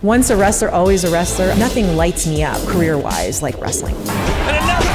Once a wrestler, always a wrestler. Nothing lights me up career-wise like wrestling. And another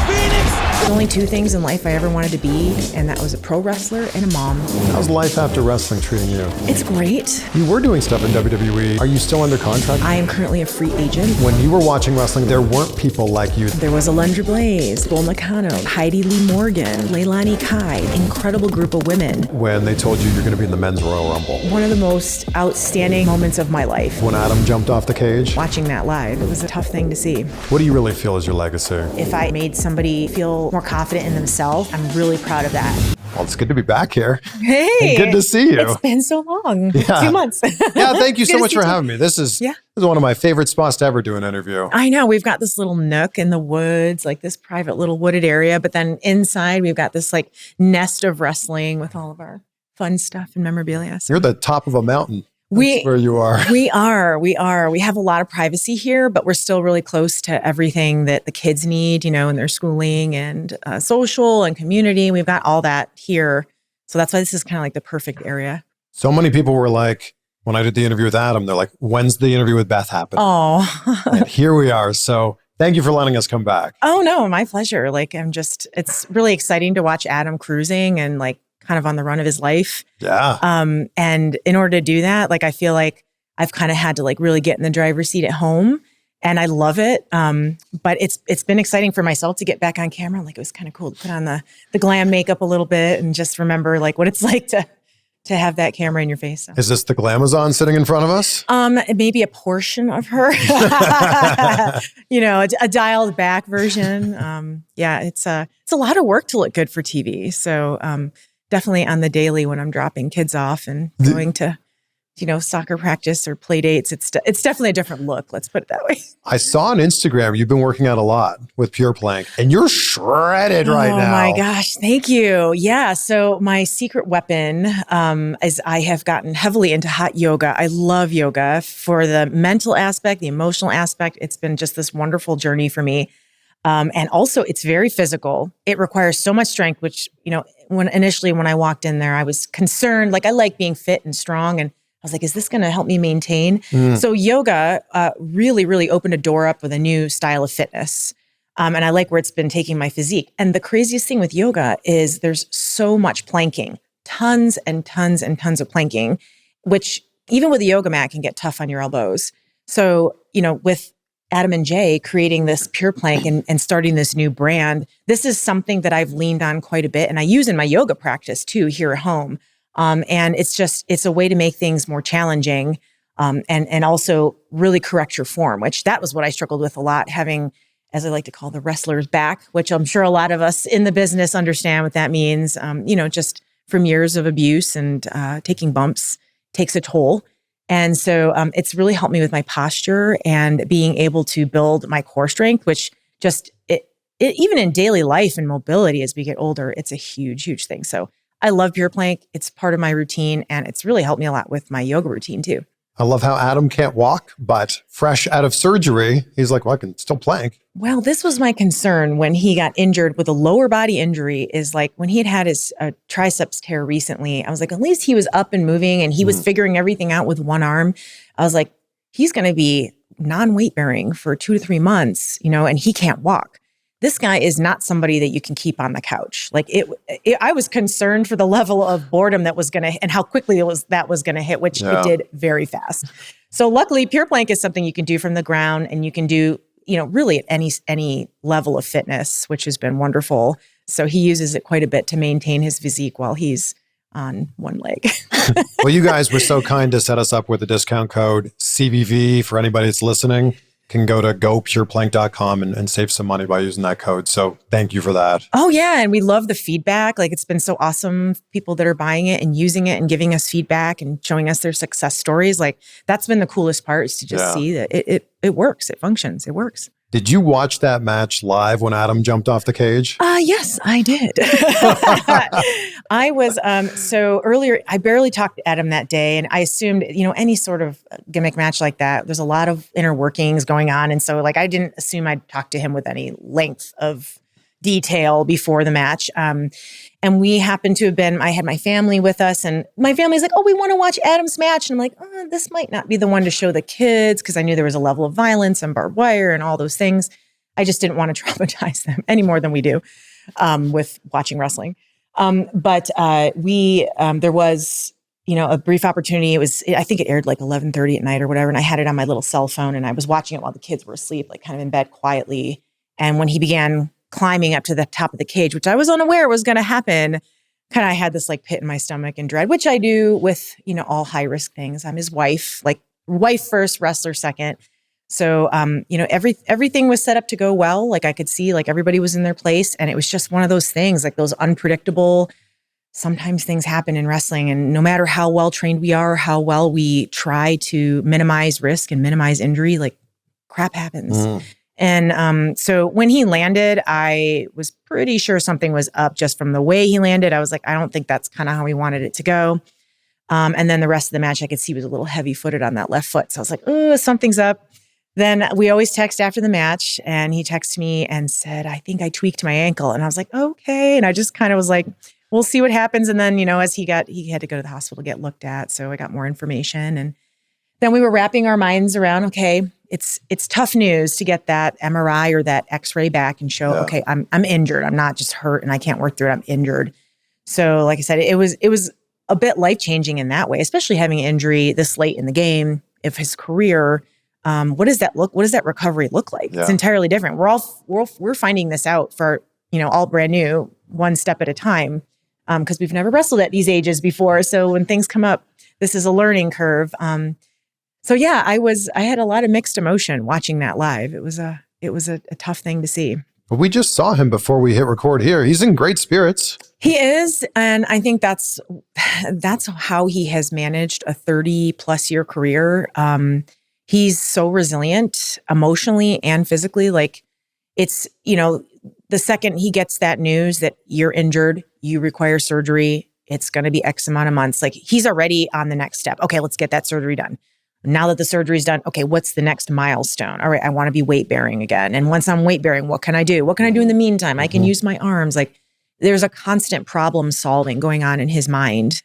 Phoenix! There's only two things in life I ever wanted to be, and that was a pro wrestler and a mom. How's life after wrestling treating you? It's great. You were doing stuff in WWE. Are you still under contract? I am currently a free agent. When you were watching wrestling, there weren't people like you. There was Alundra Blaze, Bull Nakano, Heidi Lee Morgan, Leilani Kai, incredible group of women. When they told you you're going to be in the Men's Royal Rumble. One of the most outstanding moments of my life. When Adam jumped off the cage. Watching that live, it was a tough thing to see. What do you really feel is your legacy? If I made somebody feel more confident in themselves, I'm really proud of that. Well, it's good to be back here. Hey! And good to see you. It's been so long. Yeah. 2 months. Yeah, thank you so much for having me. This is one of my favorite spots to ever do an interview. I know. We've got this little nook in the woods, like this private little wooded area. But then inside, we've got this like nest of wrestling with all of our fun stuff and memorabilia. So You're the top of a mountain. That's where you are. We are. We have a lot of privacy here, but we're still really close to everything that the kids need, you know, in their schooling and social and community. We've got all that here. So that's why this is kind of like the perfect area. So many people were like, when I did the interview with Adam, they're like, when's the interview with Beth happen? Oh, And here we are. So thank you for letting us come back. Oh, no, my pleasure. Like, it's really exciting to watch Adam cruising and like kind of on the run of his life. Yeah. And in order to do that, like, I feel like I've kind of had to like really get in the driver's seat at home, and I love it. But it's been exciting for myself to get back on camera. Like, it was kind of cool to put on the glam makeup a little bit and just remember like what it's like to have that camera in your face. So. Is this the Glamazon sitting in front of us? Maybe a portion of her, you know, a dialed back version. Yeah, it's a lot of work to look good for TV. So, definitely on the daily when I'm dropping kids off and going to, you know, soccer practice or play dates, it's definitely a different look. Let's put it that way. I saw on Instagram you've been working out a lot with PurePlank, and you're shredded right now. Oh my gosh, thank you. Yeah, so my secret weapon is I have gotten heavily into hot yoga. I love yoga for the mental aspect, the emotional aspect. It's been just this wonderful journey for me. And also it's very physical. It requires so much strength, which, you know, when I walked in there, I was concerned. Like, I like being fit and strong, and I was like, is this going to help me maintain? So yoga really, really opened a door up with a new style of fitness. And I like where it's been taking my physique. And the craziest thing with yoga is there's so much planking, tons and tons and tons of planking, which even with a yoga mat can get tough on your elbows. So, you know, with Adam and Jay creating this PurePlank and starting this new brand, this is something that I've leaned on quite a bit, and I use in my yoga practice too here at home. And it's a way to make things more challenging, and also really correct your form, which that was what I struggled with a lot, having, as I like to call, the wrestler's back, which I'm sure a lot of us in the business understand what that means. You know, just from years of abuse and taking bumps takes a toll. And so it's really helped me with my posture and being able to build my core strength, which just, even in daily life and mobility as we get older, it's a huge, huge thing. So I love PurePlank. It's part of my routine, and it's really helped me a lot with my yoga routine too. I love how Adam can't walk, but fresh out of surgery, he's like, well, I can still plank. Well, this was my concern when he got injured with a lower body injury, is like when he had his triceps tear recently, I was like, at least he was up and moving and he was figuring everything out with one arm. I was like, he's going to be non-weight bearing for 2 to 3 months, you know, and he can't walk. This guy is not somebody that you can keep on the couch. Like I was concerned for the level of boredom that was going to, and how quickly that was going to hit, which it did very fast. So luckily PurePlank is something you can do from the ground, and you can do, you know, really at any level of fitness, which has been wonderful. So he uses it quite a bit to maintain his physique while he's on one leg. Well, you guys were so kind to set us up with a discount code CVV for anybody that's listening. Can go to gopureplank.com and save some money by using that code. So thank you for that. Oh yeah. And we love the feedback. Like, it's been so awesome. People that are buying it and using it and giving us feedback and showing us their success stories. Like, that's been the coolest part, is to just see that it works. It functions. It works. Did you watch that match live when Adam jumped off the cage? Yes, I did. I was, so earlier, I barely talked to Adam that day, and I assumed, you know, any sort of gimmick match like that, there's a lot of inner workings going on. And so like, I didn't assume I'd talk to him with any length of detail before the match. And we happened to have been, I had my family with us, and my family's like, oh, we want to watch Adam's match. And I'm like, oh, this might not be the one to show the kids, because I knew there was a level of violence and barbed wire and all those things. I just didn't want to traumatize them any more than we do with watching wrestling. But there was, a brief opportunity. I think it aired like 11:30 at night or whatever. And I had it on my little cell phone, and I was watching it while the kids were asleep, like kind of in bed quietly. And when he began climbing up to the top of the cage, which I was unaware was going to happen, kind of I had this like pit in my stomach and dread, which I do with, all high risk things. I'm his wife, like wife first, wrestler second. So, everything was set up to go well. Like I could see like everybody was in their place, and it was just one of those things, like those unpredictable, sometimes things happen in wrestling, and no matter how well trained we are, how well we try to minimize risk and minimize injury, like crap happens. And so when he landed, I was pretty sure something was up just from the way he landed. I was like, I don't think that's kind of how he wanted it to go. And then the rest of the match, I could see he was a little heavy footed on that left foot. So I was like, oh, something's up. Then we always text after the match, and he texted me and said, I think I tweaked my ankle. And I was like, okay. And I just kind of was like, we'll see what happens. And then, as he had to go to the hospital to get looked at. So I got more information, and then we were wrapping our minds around, okay, it's tough news to get that MRI or that X-ray back and show, okay, I'm injured. I'm not just hurt and I can't work through it. I'm injured. So like I said, it was a bit life-changing in that way, especially having an injury this late in the game of his career. What does that recovery look like? Yeah. It's entirely different. We're finding this out for, all brand new, one step at a time, because we've never wrestled at these ages before. So when things come up, this is a learning curve. So yeah, I had a lot of mixed emotion watching that live. It was a tough thing to see. But we just saw him before we hit record here. He's in great spirits. He is. And I think that's how he has managed a 30+ year career. He's so resilient emotionally and physically. Like it's, the second he gets that news that you're injured, you require surgery, it's going to be X amount of months. Like he's already on the next step. Okay, let's get that surgery done. Now that the surgery's done, okay, what's the next milestone? All right, I want to be weight bearing again. And once I'm weight bearing, what can I do? What can I do in the meantime? I can use my arms. Like there's a constant problem solving going on in his mind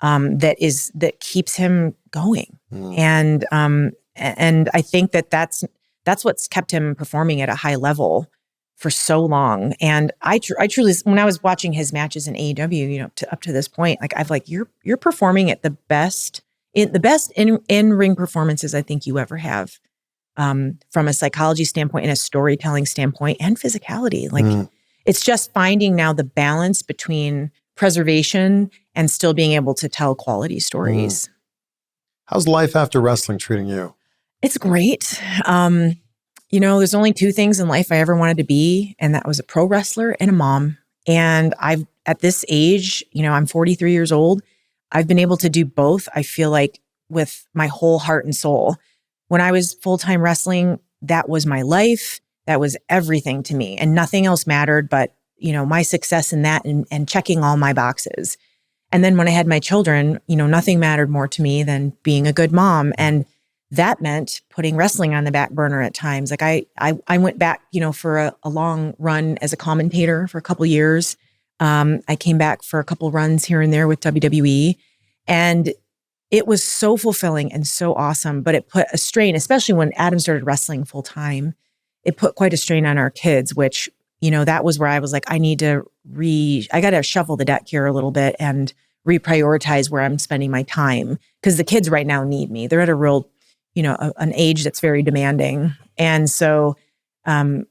that keeps him going. And I think that's what's kept him performing at a high level for so long. And I truly, when I was watching his matches in AEW, up to this point, like I've like, you're performing at the best in-ring performances I think you ever have, from a psychology standpoint and a storytelling standpoint and physicality. Like it's just finding now the balance between preservation and still being able to tell quality stories. How's life after wrestling treating you? It's great. There's only two things in life I ever wanted to be, and that was a pro wrestler and a mom. And at this age, I'm 43 years old. I've been able to do both, I feel like, with my whole heart and soul. When I was full-time wrestling, that was my life. That was everything to me, and nothing else mattered but, my success in that and checking all my boxes. And then when I had my children, nothing mattered more to me than being a good mom. And that meant putting wrestling on the back burner at times. Like I went back, for a long run as a commentator for a couple years. I came back for a couple runs here and there with WWE, and it was so fulfilling and so awesome, but it put a strain, especially when Adam started wrestling full time. It put quite a strain on our kids, which, that was where I was like, I got to shuffle the deck here a little bit and reprioritize where I'm spending my time, because the kids right now need me. They're at a real, an age that's very demanding. And so I'm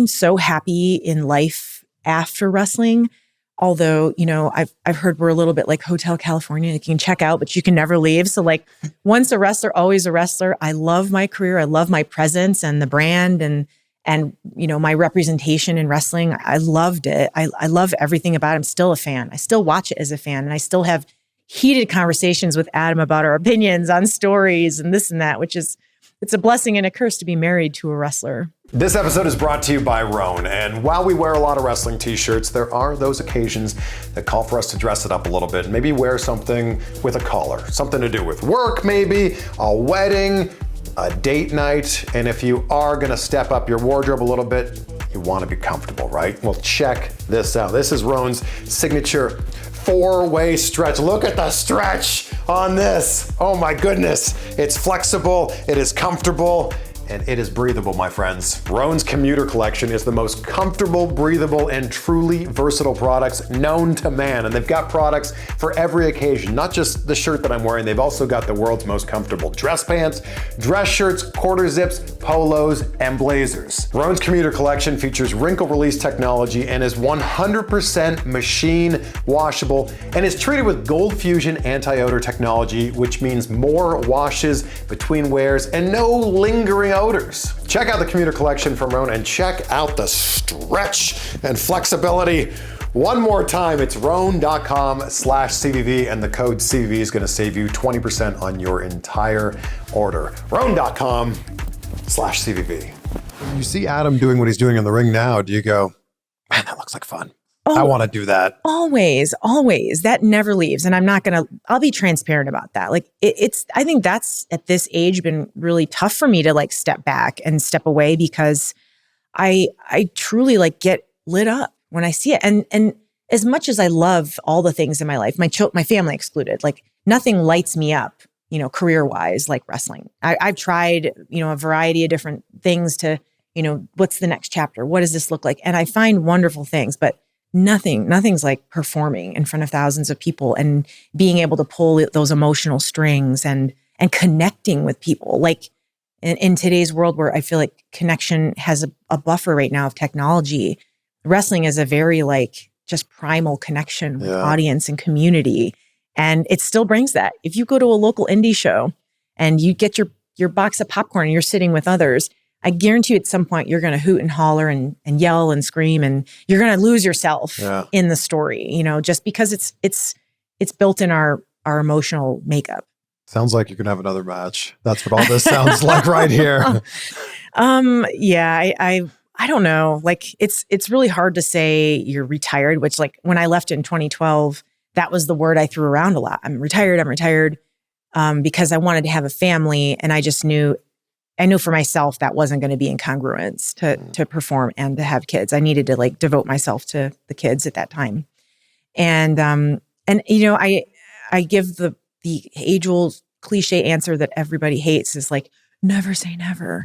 so happy in life after wrestling. Although, I've heard we're a little bit like Hotel California. You can check out, but you can never leave. So like once a wrestler, always a wrestler. I love my career. I love my presence and the brand and my representation in wrestling. I loved it. I love everything about it. I'm still a fan. I still watch it as a fan. And I still have heated conversations with Adam about our opinions on stories and this and that, it's a blessing and a curse to be married to a wrestler. This episode is brought to you by Roan, and while we wear a lot of wrestling t-shirts, there are those occasions that call for us to dress it up a little bit. Maybe wear something with a collar, something to do with work maybe, a wedding, a date night, and if you are gonna step up your wardrobe a little bit, You want to be comfortable, right? Well, check this out. This is Roan's signature 4-way stretch. Look at the stretch on this. Oh my goodness. It's flexible, it is comfortable, and it is breathable, my friends. Roan's commuter collection is the most comfortable, breathable, and truly versatile products known to man. And they've got products for every occasion, not just the shirt that I'm wearing. They've also got the world's most comfortable dress pants, dress shirts, quarter zips, polos, and blazers. Roan's commuter collection features wrinkle release technology and is 100% machine washable and is treated with Gold Fusion anti-odor technology, which means more washes between wears and no lingering odors. Check out the commuter collection from Roan and check out the stretch and flexibility. One more time, it's roan.com/CVV and the code CVV is gonna save you 20% on your entire order. roan.com/CVV. When you see Adam doing what he's doing in the ring now, do you go, man, that looks like fun? I want to do that. Always. That never leaves. And I'll be transparent about that. Like I think that's at this age been really tough for me to like step back and step away because I truly like get lit up when I see it. And as much as I love all the things in my life, my family excluded, like nothing lights me up, career-wise like wrestling. I've tried, a variety of different things to, what's the next chapter? What does this look like? And I find wonderful things, but nothing's like performing in front of thousands of people and being able to pull those emotional strings and connecting with people. Like in today's world where I feel like connection has a buffer right now of technology, wrestling is a very like just primal connection with audience and community. And it still brings that. If you go to a local indie show and you get your box of popcorn and you're sitting with others, I guarantee you at some point you're going to hoot and holler and yell and scream and you're going to lose yourself in the story, just because it's built in our emotional makeup. Sounds like you're going to have another match. That's what all this sounds like right here. I don't know. Like it's really hard to say you're retired, which like when I left in 2012, that was the word I threw around a lot. I'm retired. Because I wanted to have a family and I knew for myself that wasn't going to be in congruence to perform and to have kids. I needed to like devote myself to the kids at that time. And I give the age-old cliche answer that everybody hates is like, never say never.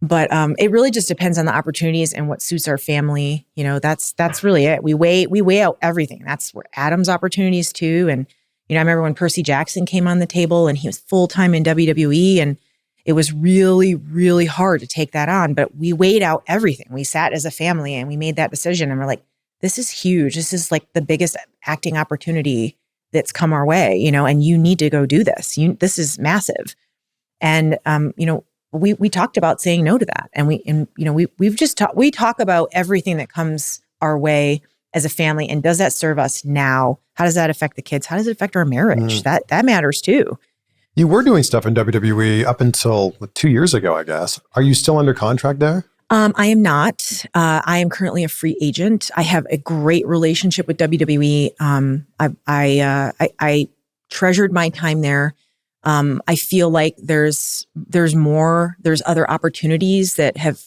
But it really just depends on the opportunities and what suits our family. That's really it. We weigh out everything. That's where Adam's opportunities too. And, I remember when Percy Jackson came on the table and he was full-time in WWE and it was really, really hard to take that on, but we weighed out everything. We sat as a family and we made that decision and we're like, this is huge. This is like the biggest acting opportunity that's come our way, and you need to go do this. This is massive. And, we talked about saying no to that. And we talk about everything that comes our way as a family. And does that serve us now? How does that affect the kids? How does it affect our marriage? That matters too. You were doing stuff in WWE up until 2 years ago, I guess. Are you still under contract there? I am not. I am currently a free agent. I have a great relationship with WWE. I treasured my time there. I feel like there's other opportunities that have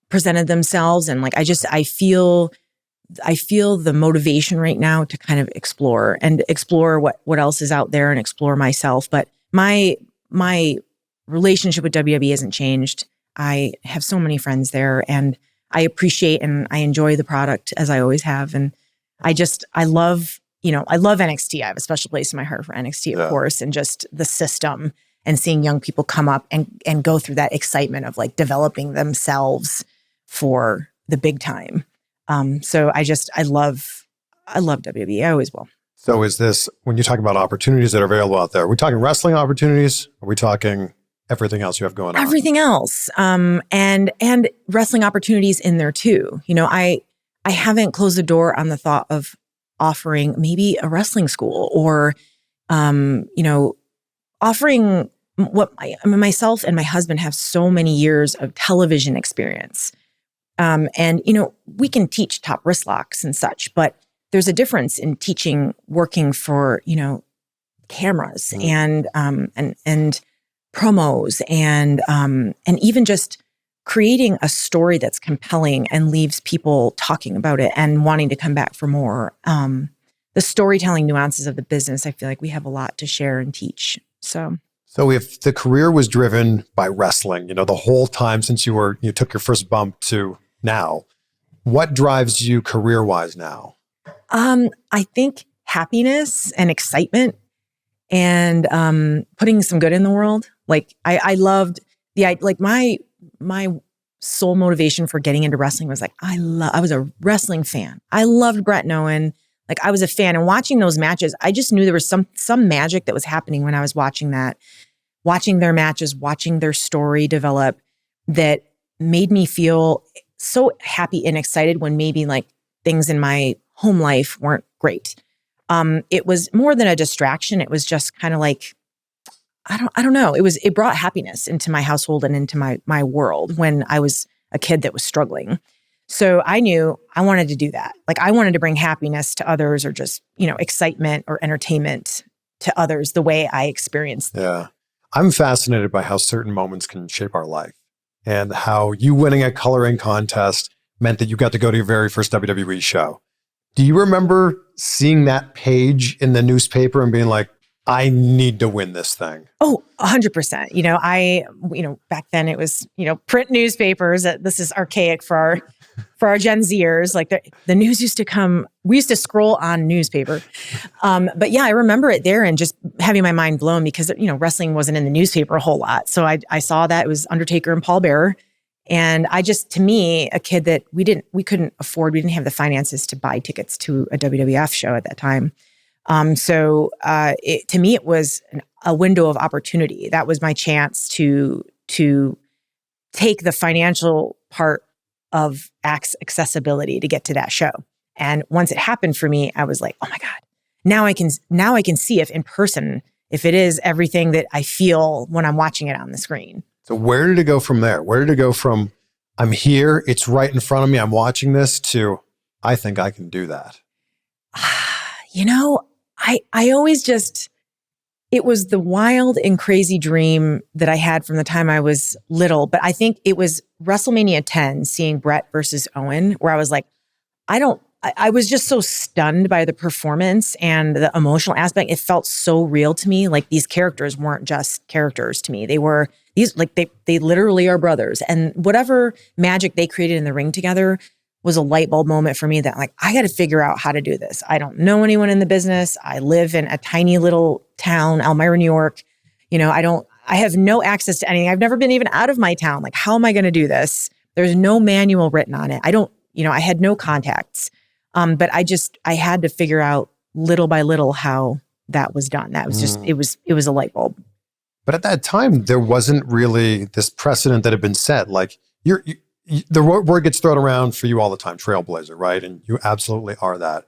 presented themselves. And like, I feel the motivation right now to kind of explore what else is out there and explore myself. But my relationship with WWE hasn't changed. I have so many friends there and I appreciate and I enjoy the product as I always have. And I love NXT. I have a special place in my heart for NXT, of course, and just the system and seeing young people come up and go through that excitement of like developing themselves for the big time. So I love WWE. I always will. So is this, when you talk about opportunities that are available out there, are we talking wrestling opportunities? Are we talking everything else you have going on? Everything else. And wrestling opportunities in there too. I haven't closed the door on the thought of offering maybe a wrestling school or, offering myself and my husband have so many years of television experience. And we can teach top wrist locks and such, but there's a difference in teaching, working for, cameras and promos and even just creating a story that's compelling and leaves people talking about it and wanting to come back for more. The storytelling nuances of the business, I feel like we have a lot to share and teach. So if the career was driven by wrestling, the whole time since you took your first bump to now, what drives you career-wise now? I think happiness and excitement and putting some good in the world. Like I loved my sole motivation for getting into wrestling was like, I was a wrestling fan. I loved Bret and Owen. Like I was a fan, and watching those matches, I just knew there was some magic that was happening when I was watching their matches, watching their story develop, that made me feel so happy and excited when maybe like things in my home life weren't great. It was more than a distraction. It was just kind of like, I don't know. It brought happiness into my household and into my world when I was a kid that was struggling. So I knew I wanted to do that. Like I wanted to bring happiness to others, or just, excitement or entertainment to others the way I experienced them. Yeah. I'm fascinated by how certain moments can shape our life, and how you winning a coloring contest meant that you got to go to your very first WWE show. Do you remember seeing that page in the newspaper and being like, I need to win this thing? Oh, 100%. Back then it was, print newspapers. This is archaic for our Gen Zers. Like the news used to come, we used to scroll on newspaper. But yeah, I remember it there and just having my mind blown because, wrestling wasn't in the newspaper a whole lot. So I saw that it was Undertaker and Paul Bearer. And to me, a kid that we didn't have the finances to buy tickets to a WWF show at that time. To me, it was a window of opportunity. That was my chance to take the financial part of accessibility to get to that show. And once it happened for me, I was like, oh my God, now I can see if in person, if it is everything that I feel when I'm watching it on the screen. So where did it go from there? Where did it go from, I'm here, it's right in front of me, I'm watching this, to I think I can do that? I always it was the wild and crazy dream that I had from the time I was little. But I think it was WrestleMania 10, seeing Bret versus Owen, where I was like, I was just so stunned by the performance and the emotional aspect. It felt so real to me. Like these characters weren't just characters to me. They were they literally are brothers. And whatever magic they created in the ring together was a light bulb moment for me that like, I got to figure out how to do this. I don't know anyone in the business. I live in a tiny little town, Elmira, New York. I have no access to anything. I've never been even out of my town. Like, how am I going to do this? There's no manual written on it. I had no contacts. But I had to figure out little by little how that was done. That was just, it was a light bulb. But at that time, there wasn't really this precedent that had been set. Like the word gets thrown around for you all the time, trailblazer, right? And you absolutely are that.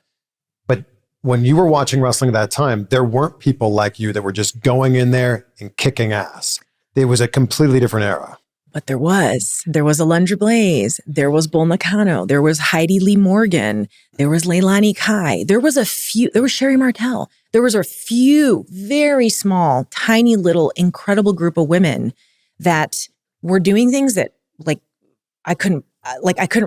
But when you were watching wrestling at that time, there weren't people like you that were just going in there and kicking ass. It was a completely different era. But there was Alundra Blaze. There was Bull Nakano. There was Heidi Lee Morgan. There was Leilani Kai. There was Sherry Martel. There was a few very small, tiny little, incredible group of women that were doing things that I couldn't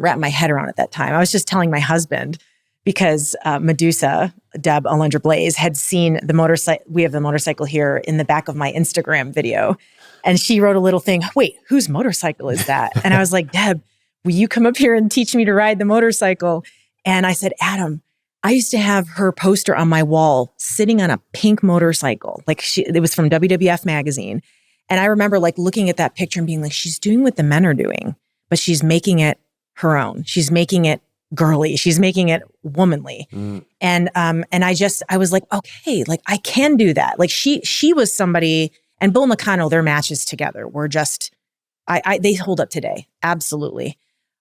wrap my head around at that time. I was just telling my husband because Medusa, Deb Alundra Blaze, had seen the motorcycle. We have the motorcycle here in the back of my Instagram video. And she wrote a little thing, wait, whose motorcycle is that? And I was like, Deb, will you come up here and teach me to ride the motorcycle? And I said, Adam, I used to have her poster on my wall sitting on a pink motorcycle. It was from WWF magazine. And I remember looking at that picture and being like, she's doing what the men are doing, but she's making it her own. She's making it girly. She's making it womanly. And I was like, okay, I can do that. She was somebody. And Bull Nakano, their matches together were just, they hold up today. Absolutely.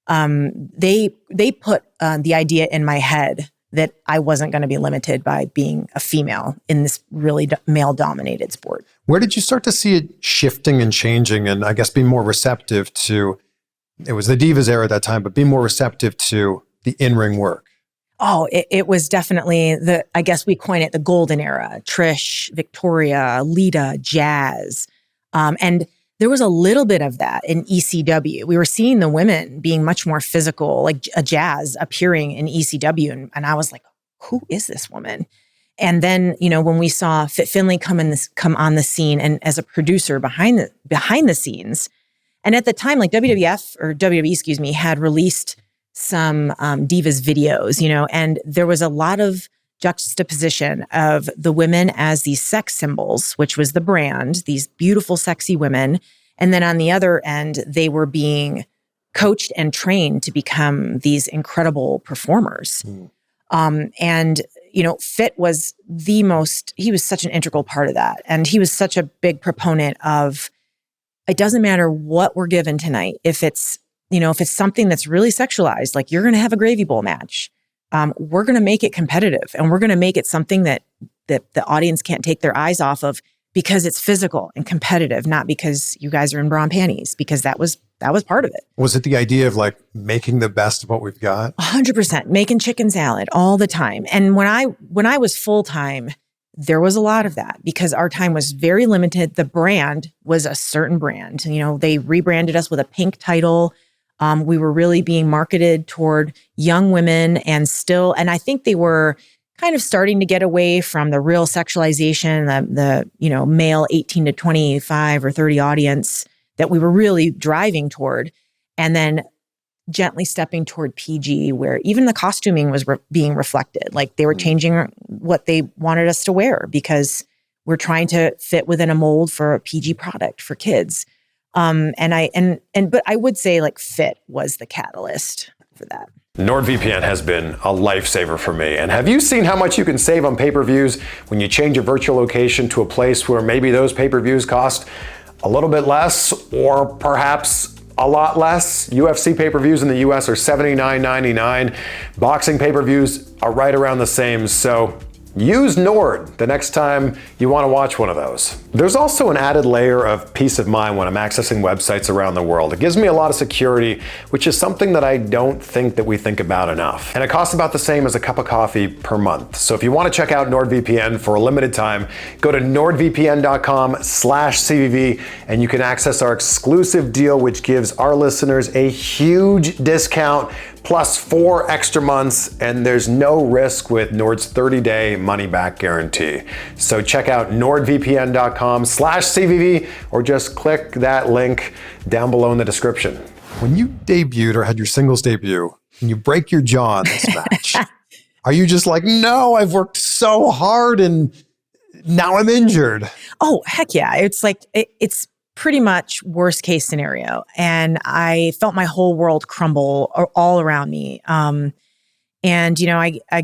They put the idea in my head that I wasn't going to be limited by being a female in this really male-dominated sport. Where did you start to see it shifting and changing, and I guess being more receptive to, it was the Divas era at that time, but being more receptive to the in-ring work? Oh, it was definitely I guess we coin it the golden era. Trish, Victoria, Lita, Jazz. And there was a little bit of that in ECW. We were seeing the women being much more physical, like a Jazz appearing in ECW. And I was like, who is this woman? And then, when we saw Fit Finlay come on the scene and as a producer behind the scenes, and at the time, like WWF or WWE, excuse me, had released some Divas videos, and there was a lot of juxtaposition of the women as these sex symbols, which was the brand, these beautiful, sexy women. And then on the other end, they were being coached and trained to become these incredible performers. And, Fit was he was such an integral part of that. And he was such a big proponent of, it doesn't matter what we're given tonight. If it's something that's really sexualized, like you're going to have a gravy bowl match, we're going to make it competitive, and we're going to make it something that the audience can't take their eyes off of, because it's physical and competitive, not because you guys are in bra and panties, because that was part of it. Was it the idea of like making the best of what we've got? 100%, making chicken salad all the time. And when I was full-time, there was a lot of that because our time was very limited. The brand was a certain brand. They rebranded us with a pink title. We were really being marketed toward young women, and I think they were kind of starting to get away from the real sexualization, the male 18 to 25 or 30 audience that we were really driving toward, and then gently stepping toward PG, where even the costuming was being reflected. Like they were changing what they wanted us to wear because we're trying to fit within a mold for a PG product for kids. But I would say like Fit was the catalyst for that. NordVPN has been a lifesaver for me. And have you seen how much you can save on pay-per-views when you change your virtual location to a place where maybe those pay-per-views cost a little bit less or perhaps a lot less? UFC pay-per-views in the US are $79.99. Boxing pay-per-views are right around the same. So use Nord the next time you want to watch one of those. There's also an added layer of peace of mind when I'm accessing websites around the world. It gives me a lot of security, which is something that I don't think that we think about enough. And it costs about the same as a cup of coffee per month. So if you want to check out NordVPN for a limited time, go to nordvpn.com/CVV and you can access our exclusive deal, which gives our listeners a huge discount plus 4 extra months, and there's no risk with Nord's 30-day money-back guarantee. So check out nordvpn.com/CVV or just click that link down below in the description. When you debuted or had your singles debut and you break your jaw in this match, are you just like, no, I've worked so hard and now I'm injured? Oh, heck yeah. It's like, it's pretty much worst case scenario. And I felt my whole world crumble all around me. I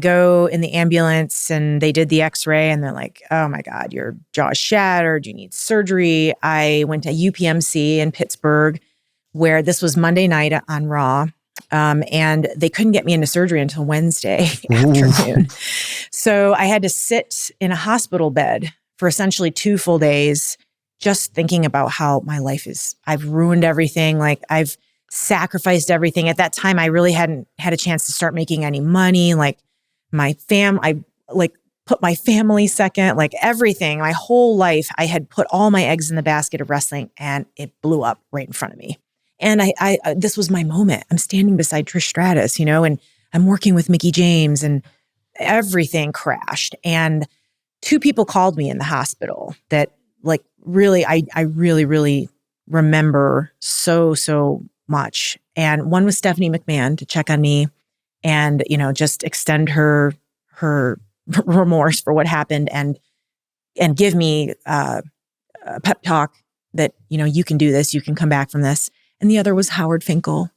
go in the ambulance and they did the x-ray and they're like, oh my God, your jaw's shattered. You need surgery. I went to UPMC in Pittsburgh, where this was Monday night on Raw. And they couldn't get me into surgery until Wednesday afternoon. So I had to sit in a hospital bed for essentially 2 full days, just thinking about how my life is. I've ruined everything. Like I've sacrificed everything. At that time, I really hadn't had a chance to start making any money. Like I put my family second, like everything, my whole life, I had put all my eggs in the basket of wrestling and it blew up right in front of me. And I this was my moment. I'm standing beside Trish Stratus, and I'm working with Mickie James and everything crashed. And 2 people called me in the hospital that like really, I really, really remember so much. And one was Stephanie McMahon to check on me and, just extend her remorse for what happened and give me a pep talk that, you can do this, you can come back from this. And the other was Howard Finkel.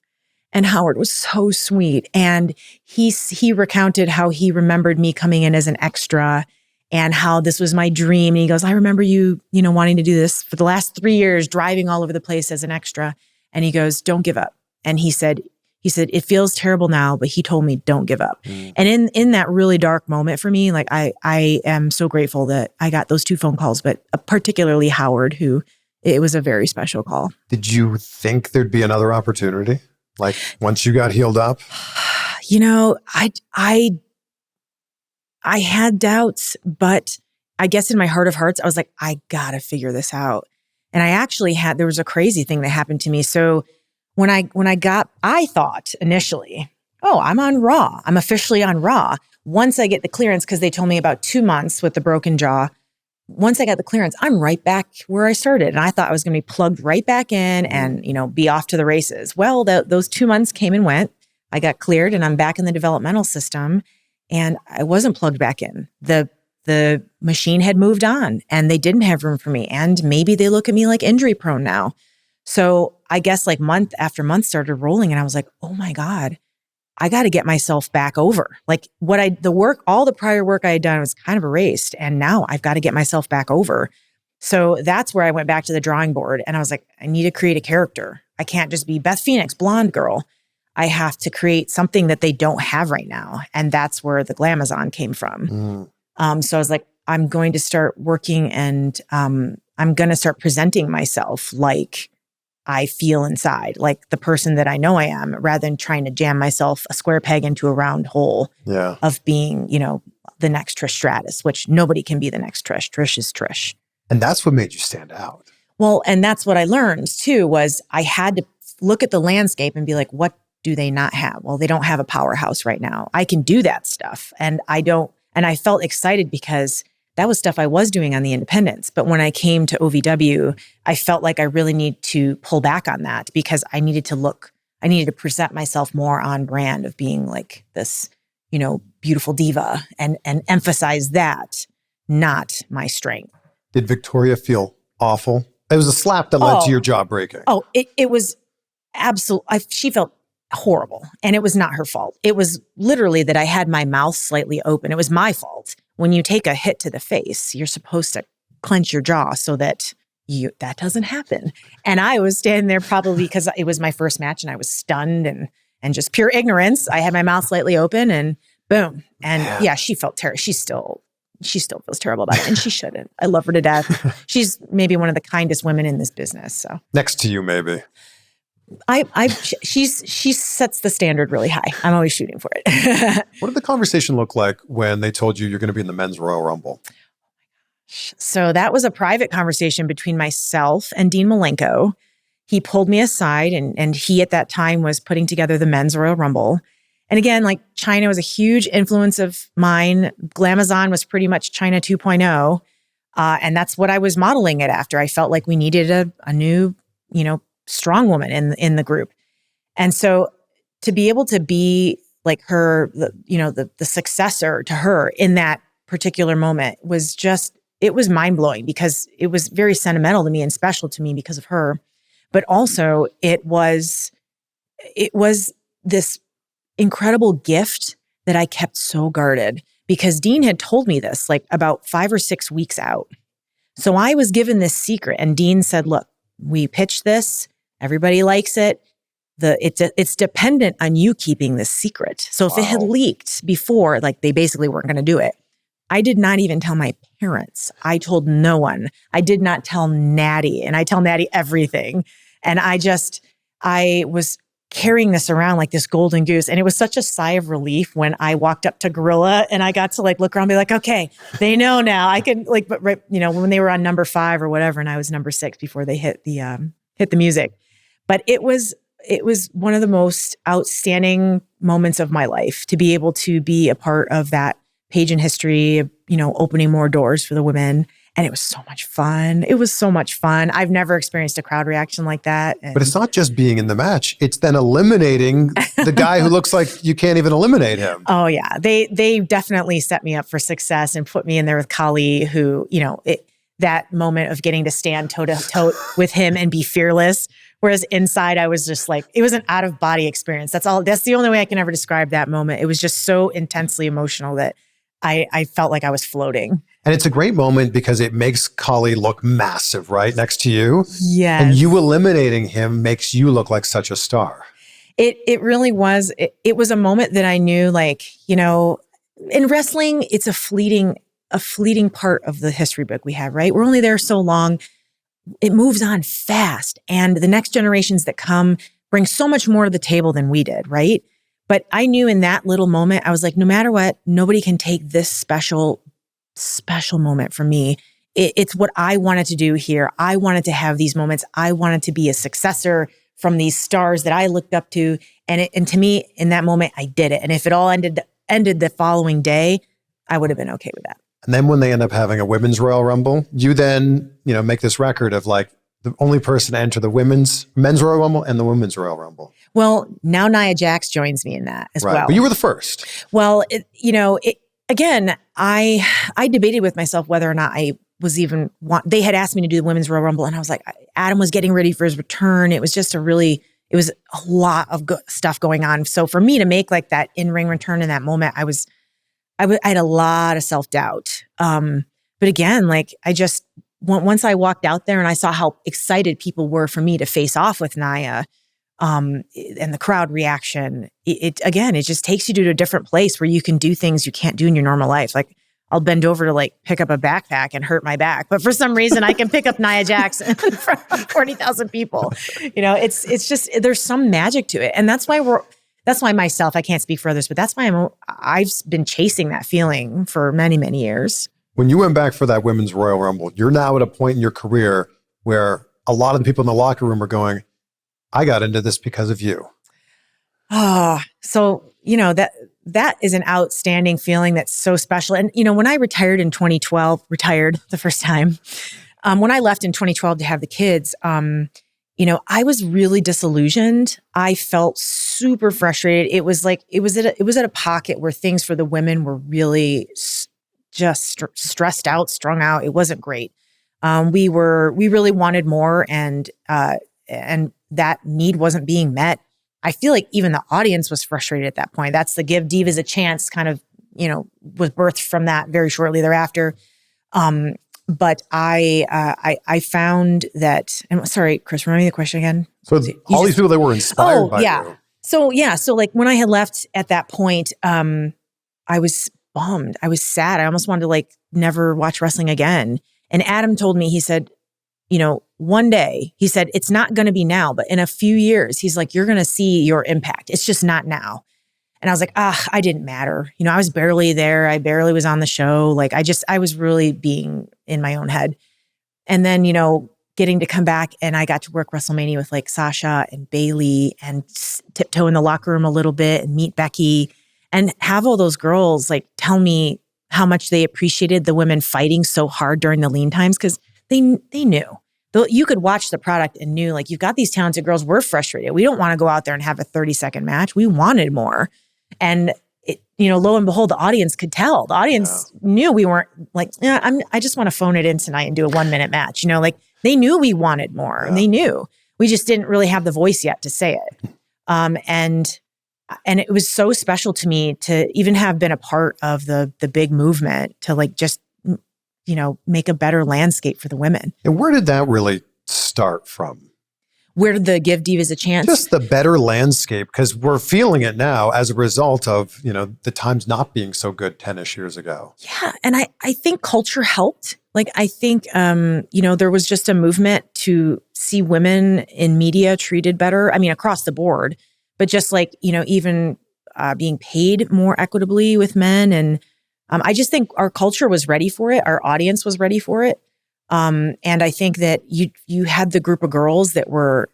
And Howard was so sweet. And he recounted how he remembered me coming in as an extra and how this was my dream. And he goes, I remember you, wanting to do this for the last 3 years, driving all over the place as an extra. And he goes, don't give up. And he said, it feels terrible now, but he told me, don't give up. And in that really dark moment for me, like I am so grateful that I got those 2 phone calls, but particularly Howard, who it was a very special call. Did you think there'd be another opportunity? Like once you got healed up? I had doubts, but I guess in my heart of hearts, I was like, I gotta figure this out. And there was a crazy thing that happened to me. So I thought initially, oh, I'm on Raw. I'm officially on Raw. Once I get the clearance, because they told me about 2 months with the broken jaw. Once I got the clearance, I'm right back where I started. And I thought I was going to be plugged right back in and, be off to the races. Well, those 2 months came and went. I got cleared and I'm back in the developmental system and I wasn't plugged back in. The machine had moved on and they didn't have room for me. And maybe they look at me like injury prone now. So I guess like month after month started rolling and I was like, oh my God, I got to get myself back over. Like all the prior work I had done was kind of erased. And now I've got to get myself back over. So that's where I went back to the drawing board and I was like, I need to create a character. I can't just be Beth Phoenix, blonde girl. I have to create something that they don't have right now. And that's where the Glamazon came from. So I was like, I'm going to start working and I'm going to start presenting myself like I feel inside, like the person that I know I am, rather than trying to jam myself a square peg into a round hole of being, the next Trish Stratus, which nobody can be the next Trish. Trish is Trish. And that's what made you stand out. Well, and that's what I learned too, was I had to look at the landscape and be like, what do they not have? Well, they don't have a powerhouse right now. I can do that stuff. And I felt excited because that was stuff I was doing on the independents. But when I came to OVW, I felt like I really need to pull back on that because I needed to present myself more on brand of being like this, beautiful diva and emphasize that, not my strength. Did Victoria feel awful? It was a slap that led to your jaw breaking. Oh, it was absolutely, she felt horrible. And it was not her fault. It was literally that I had my mouth slightly open. It was my fault. When you take a hit to the face, you're supposed to clench your jaw so that that doesn't happen. And I was standing there probably because it was my first match and I was stunned and just pure ignorance. I had my mouth slightly open and boom. And yeah, she felt terrible. She still feels terrible about it. And she shouldn't. I love her to death. She's maybe one of the kindest women in this business. So next to you, maybe. She sets the standard really high. I'm always shooting for it. What did the conversation look like when they told you you're going to be in the men's Royal Rumble? So that was a private conversation between myself and Dean Malenko. He pulled me aside and he at that time was putting together the men's Royal Rumble. And again, like China was a huge influence of mine. Glamazon was pretty much China 2.0. And that's what I was modeling it after. I felt like we needed a new, strong woman in the group. And so to be able to be like her, the successor to her in that particular moment was it was mind blowing because it was very sentimental to me and special to me because of her. But also it was this incredible gift that I kept so guarded because Dean had told me this like about 5 or 6 weeks out. So I was given this secret and Dean said, look, we pitched this. Everybody likes it. It's dependent on you keeping this secret. So if it had leaked before, like they basically weren't going to do it. I did not even tell my parents. I told no one. I did not tell Natty, and I tell Natty everything. And I was carrying this around like this golden goose. And it was such a sigh of relief when I walked up to Gorilla and I got to like look around and be like, okay, they know now. I can like, but when they were on number 5 or whatever, and I was number 6 before they hit the music. But it was one of the most outstanding moments of my life to be able to be a part of that page in history, opening more doors for the women. And it was so much fun. It was so much fun. I've never experienced a crowd reaction like that. But it's not just being in the match. It's then eliminating the guy who looks like you can't even eliminate him. Oh, yeah. They definitely set me up for success and put me in there with Kali, who, that moment of getting to stand toe to toe with him and be fearless. Whereas inside, I was just like, it was an out of body experience. That's the only way I can ever describe that moment. It was just so intensely emotional that I felt like I was floating. And it's a great moment because it makes Kali look massive, right? Next to you. Yes. And you eliminating him makes you look like such a star. It really was. It was a moment that I knew, like, in wrestling, it's a fleeting part of the history book we have, right? We're only there so long. It moves on fast. And the next generations that come bring so much more to the table than we did, right? But I knew in that little moment, I was like, no matter what, nobody can take this special moment from me it's what I wanted to do here. I wanted to have these moments. I wanted to be a successor from these stars that I looked up to. And to me, in that moment, I did it. And if it all ended the following day, I would have been okay with that. And then when they end up having a women's Royal Rumble, you then, make this record of like the only person to enter the men's Royal Rumble and the women's Royal Rumble. Well, now Nia Jax joins me in that as well. But you were the first. Well, again, I debated with myself whether or not I was even they had asked me to do the women's Royal Rumble, and I was like, Adam was getting ready for his return. It was just it was a lot of stuff going on. So for me to make like that in-ring return in that moment, I had a lot of self-doubt. But again, like once I walked out there and I saw how excited people were for me to face off with Nia, and the crowd reaction, it just takes you to a different place where you can do things you can't do in your normal life. Like I'll bend over to like pick up a backpack and hurt my back, but for some reason I can pick up Nia Jax in front of 40,000 people. It's just, there's some magic to it. And that's why myself, I can't speak for others, but that's why I've been chasing that feeling for many, many years. When you went back for that women's Royal Rumble, you're now at a point in your career where a lot of the people in the locker room are going, I got into this because of you. So, that is an outstanding feeling that's so special. And, when I retired in 2012, the first time, when I left in 2012 to have the kids, I was really disillusioned. I felt super frustrated. It was at a pocket where things for the women were really just stressed out, strung out. It wasn't great. We really wanted more, and that need wasn't being met. I feel like even the audience was frustrated at that point. That's the Give Divas a Chance kind of, was birthed from that very shortly thereafter. But I found that, and sorry, Chris, remind me the question again. So all these people that were inspired by you. So like when I had left at that point, I was bummed. I was sad. I almost wanted to like never watch wrestling again. And Adam told me, he said, one day, he said, it's not going to be now, but in a few years, he's like, you're going to see your impact. It's just not now. And I was like, I didn't matter. I was barely there. I barely was on the show. Like I was really being in my own head. And then, getting to come back, and I got to work WrestleMania with like Sasha and Bailey and tiptoe in the locker room a little bit and meet Becky and have all those girls like tell me how much they appreciated the women fighting so hard during the lean times, because they knew. You could watch the product and knew, like, you've got these talented girls. We're frustrated. We don't want to go out there and have a 30-second match. We wanted more. And, lo and behold, the audience could tell. The audience knew we weren't like, I just want to phone it in tonight and do a 1-minute match. Like they knew we wanted more. And they knew. We just didn't really have the voice yet to say it. And it was so special to me to even have been a part of the big movement to like just make a better landscape for the women. And where did that really start from? Where did the Give Divas a Chance? Just the better landscape, because we're feeling it now as a result of, the times not being so good 10-ish years ago. Yeah. And I think culture helped. Like, I think, there was just a movement to see women in media treated better. I mean, across the board, but just like, even being paid more equitably with men. And I just think our culture was ready for it. Our audience was ready for it. And I think that you had the group of girls that were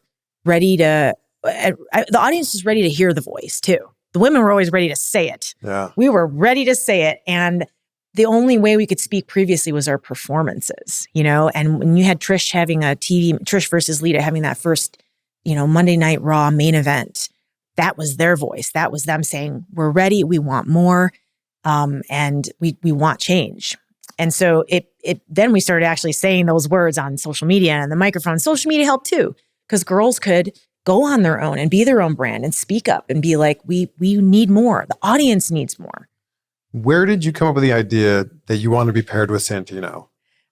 ready to, the audience was ready to hear the voice too. The women were always ready to say it. Yeah. We were ready to say it. And the only way we could speak previously was our performances, and when you had Trish versus Lita having that first, Monday Night Raw main event, that was their voice. That was them saying, we're ready. We want more. And we want change. And so then we started actually saying those words on social media and the microphone. Social media helped too, because girls could go on their own and be their own brand and speak up and be like, we need more. The audience needs more. Where did you come up with the idea that you want to be paired with Santino?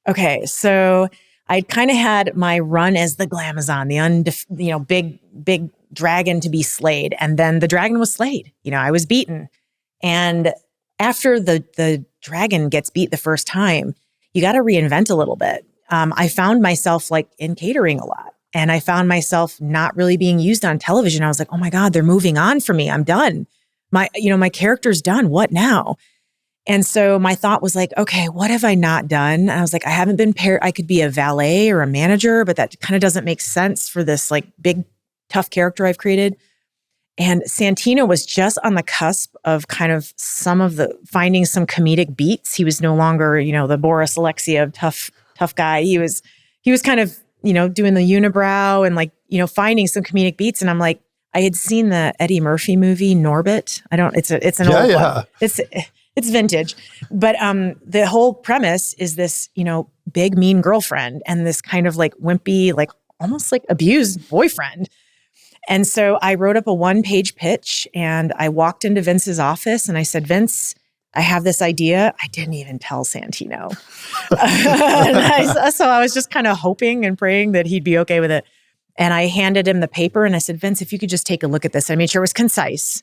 Okay. So I kind of had my run as the Glamazon, the big dragon to be slayed. And then the dragon was slayed. I was beaten. And after the dragon gets beat the first time, you got to reinvent a little bit. I found myself like in catering a lot, and I found myself not really being used on television. I was like, oh my God, they're moving on from me. I'm done. My character's done. What now? And so my thought was like, okay, what have I not done? And I was like, I haven't been paired. I could be a valet or a manager, but that kind of doesn't make sense for this like big, tough character I've created. And Santino was just on the cusp of kind of finding some comedic beats. He was no longer, the Boris Alexiev tough guy. He was kind of, doing the unibrow and like, finding some comedic beats. And I'm like, I had seen the Eddie Murphy movie Norbit. It's an old one. It's vintage. But the whole premise is this, big mean girlfriend and this kind of like wimpy, like almost like abused boyfriend. And so I wrote up a 1-page pitch and I walked into Vince's office and I said, Vince, I have this idea. I didn't even tell Santino. So I was just kind of hoping and praying that he'd be okay with it. And I handed him the paper and I said, Vince, if you could just take a look at this. I made sure it was concise.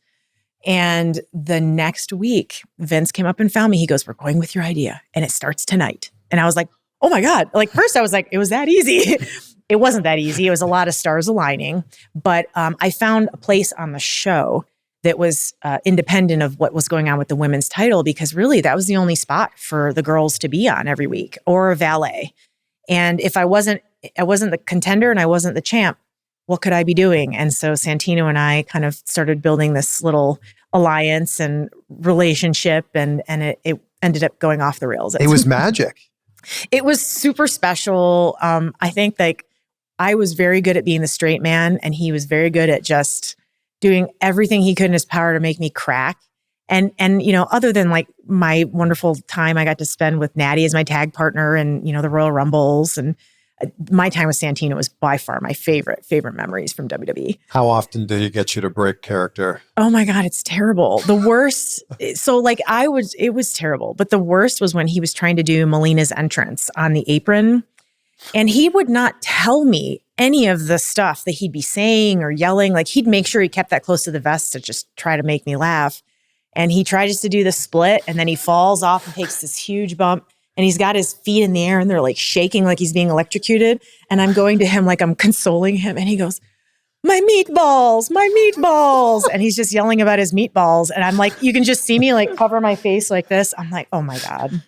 And the next week, Vince came up and found me. He goes, we're going with your idea and it starts tonight. And I was like, oh my God. Like first I was like, it was that easy. It wasn't that easy. It was a lot of stars aligning. But I found a place on the show that was independent of what was going on with the women's title, because really that was the only spot for the girls to be on every week, or a valet. And if I wasn't the contender and I wasn't the champ, what could I be doing? And so Santino and I kind of started building this little alliance and relationship, and it ended up going off the rails. It was magic. It was super special. I think like I was very good at being the straight man, and he was very good at just doing everything he could in his power to make me crack. And other than like my wonderful time I got to spend with Natty as my tag partner and, the Royal Rumbles, and my time with Santino was by far my favorite memories from WWE. How often do he get you to break character? Oh my God, it's terrible. The worst. So like it was terrible. But the worst was when he was trying to do Melina's entrance on the apron. And he would not tell me any of the stuff that he'd be saying or yelling. Like he'd make sure he kept that close to the vest to just try to make me laugh. And he tries to do the split and then he falls off and takes this huge bump. And he's got his feet in the air and they're like shaking like he's being electrocuted. And I'm going to him like I'm consoling him. And he goes, my meatballs. And he's just yelling about his meatballs. And I'm like, you can just see me like cover my face like this. I'm like, oh my God.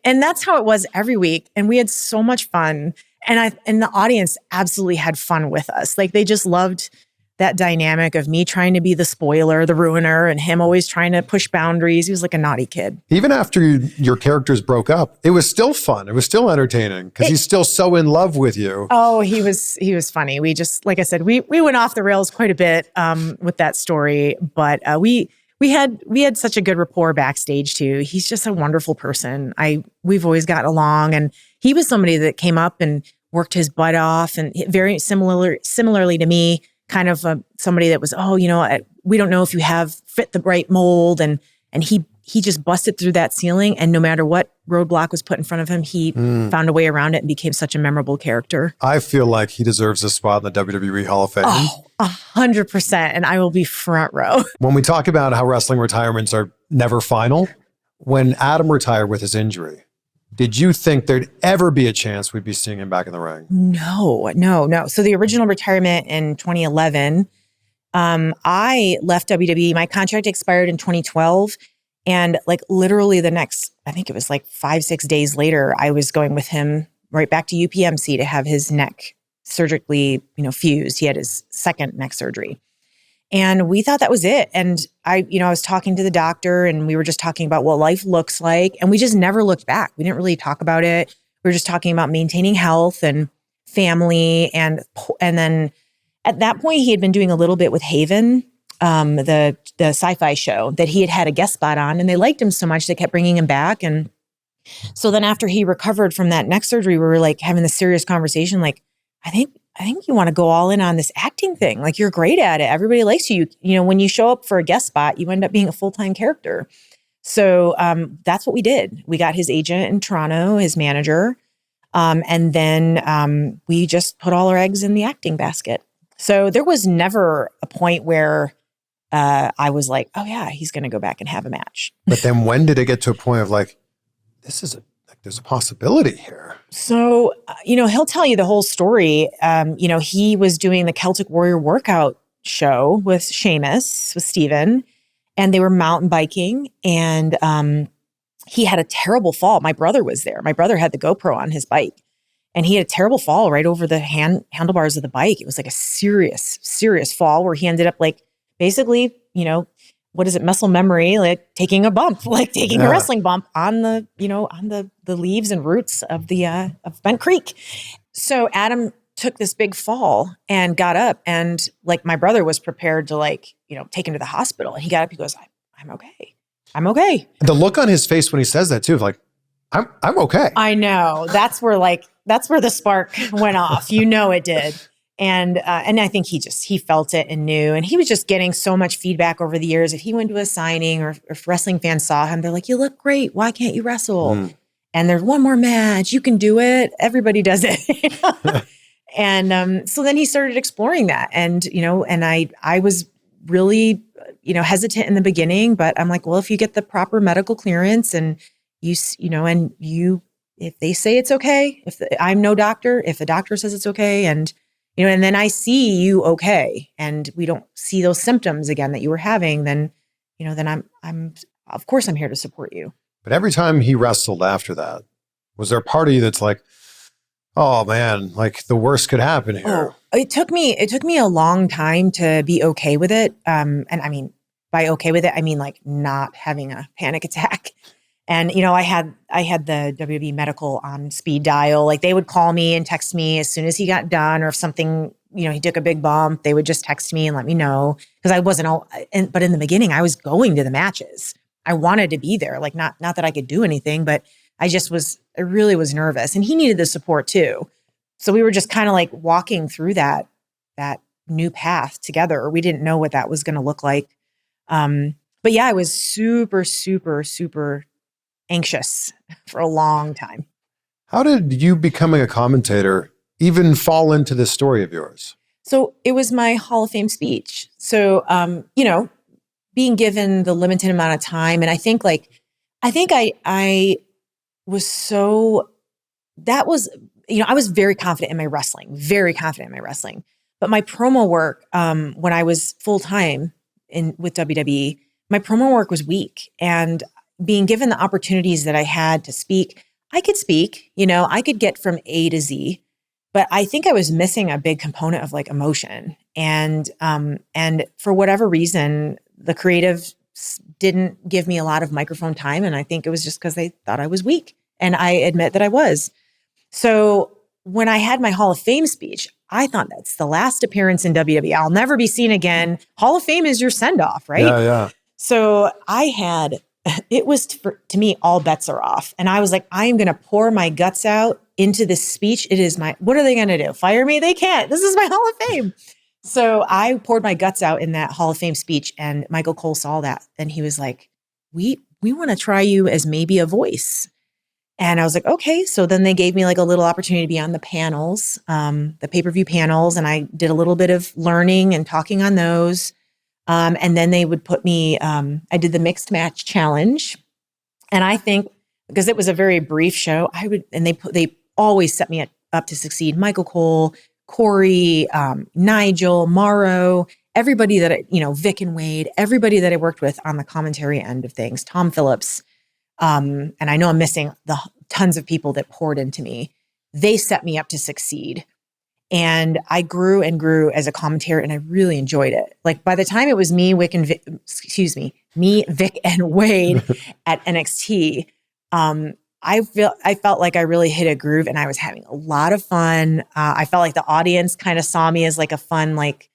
And that's how it was every week. And we had so much fun. And the audience absolutely had fun with us. Like they just loved that dynamic of me trying to be the spoiler, the ruiner, and him always trying to push boundaries. He was like a naughty kid. Even after your characters broke up, it was still fun. It was still entertaining because he's still so in love with you. Oh, he was funny. We just, like I said, we went off the rails quite a bit with that story, but we had such a good rapport backstage too. He's just a wonderful person. We've always gotten along, and he was somebody that came up and worked his butt off, and very similarly to me, kind of somebody that was, we don't know if you have fit the right mold. And he just busted through that ceiling. And no matter what roadblock was put in front of him, he found a way around it and became such a memorable character. I feel like he deserves a spot in the WWE Hall of Fame. Oh, 100%. And I will be front row. When we talk about how wrestling retirements are never final, when Adam retired with his injury, did you think there'd ever be a chance we'd be seeing him back in the ring? No. So the original retirement in 2011, I left WWE. My contract expired in 2012. And like literally the next, I think it was like 5-6 days later, I was going with him right back to UPMC to have his neck surgically, fused. He had his second neck surgery. And we thought that was it. And I was talking to the doctor and we were just talking about what life looks like. And we just never looked back. We didn't really talk about it. We were just talking about maintaining health and family. And then at that point, he had been doing a little bit with Haven, the sci-fi show that he had a guest spot on. And they liked him so much, they kept bringing him back. And so then after he recovered from that neck surgery, we were like having this serious conversation, like, I think you want to go all in on this acting thing. Like you're great at it. Everybody likes you. When you show up for a guest spot, you end up being a full-time character. So that's what we did. We got his agent in Toronto, his manager. And then we just put all our eggs in the acting basket. So there was never a point where I was like, oh yeah, he's going to go back and have a match. But then when did it get to a point of like, there's a possibility here? So, he'll tell you the whole story. He was doing the Celtic Warrior workout show with Sheamus, with Steven, and they were mountain biking. And he had a terrible fall. My brother was there. My brother had the GoPro on his bike, and he had a terrible fall right over the handlebars of the bike. It was like a serious, serious fall where he ended up like basically, what is it? Muscle memory, like taking a bump, like taking a wrestling bump on the, on the leaves and roots of the, of Bent Creek. So Adam took this big fall and got up, and like my brother was prepared to like, take him to the hospital. And he got up, he goes, I'm okay. I'm okay. The look on his face when he says that too, like, I'm okay. I know. That's where the spark went off. It did. And I think he felt it and knew, and he was just getting so much feedback over the years. If he went to a signing or if wrestling fans saw him, they're like, you look great. Why can't you wrestle? And there's one more match. You can do it. Everybody does it. And so then he started exploring that. And, and I was really, hesitant in the beginning, but I'm like, well, if you get the proper medical clearance and if they say it's okay, I'm no doctor, if the doctor says it's okay, and and then I see you okay, and we don't see those symptoms again that you were having, then I'm of course I'm here to support you. But every time he wrestled after that, was there a part of you that's like, oh man, like the worst could happen here? Oh, it took me a long time to be okay with it. And I mean, by okay with it, I mean like not having a panic attack. And, I had the WWE medical on speed dial. Like they would call me and text me as soon as he got done, or if something, he took a big bump, they would just text me and let me know. Cause I wasn't but in the beginning I was going to the matches. I wanted to be there. Like not that I could do anything, but I really was nervous, and he needed the support too. So we were just kind of like walking through that new path together. We didn't know what that was going to look like. But yeah, I was super, super, super anxious for a long time. How did you becoming a commentator even fall into this story of yours? So it was my Hall of Fame speech. So, being given the limited amount of time, and I think I was so, that was, I was very confident in my wrestling, but my promo work, when I was full-time with WWE, my promo work was weak, and being given the opportunities that I had to speak, I could speak, I could get from A to Z, but I think I was missing a big component of like emotion. And for whatever reason, the creative didn't give me a lot of microphone time. And I think it was just because they thought I was weak. And I admit that I was. So when I had my Hall of Fame speech, I thought that's the last appearance in WWE. I'll never be seen again. Hall of Fame is your send-off, right? Yeah. So it was to me, all bets are off. And I was like, I am going to pour my guts out into this speech. What are they going to do? Fire me? They can't. This is my Hall of Fame. So I poured my guts out in that Hall of Fame speech, and Michael Cole saw that. And he was like, we want to try you as maybe a voice. And I was like, okay. So then they gave me like a little opportunity to be on the panels, the pay-per-view panels. And I did a little bit of learning and talking on those. And then they would put me, I did the mixed match challenge. And I think because it was a very brief show, they always set me up to succeed. Michael Cole, Corey, Nigel, Morrow, everybody that, Vic and Wade, everybody that I worked with on the commentary end of things, Tom Phillips. And I know I'm missing the tons of people that poured into me. They set me up to succeed. And I grew and grew as a commentator, and I really enjoyed it. Like by the time it was me, Vic, and Wade at NXT, I felt like I really hit a groove, and I was having a lot of fun. I felt like the audience kind of saw me as like a fun, like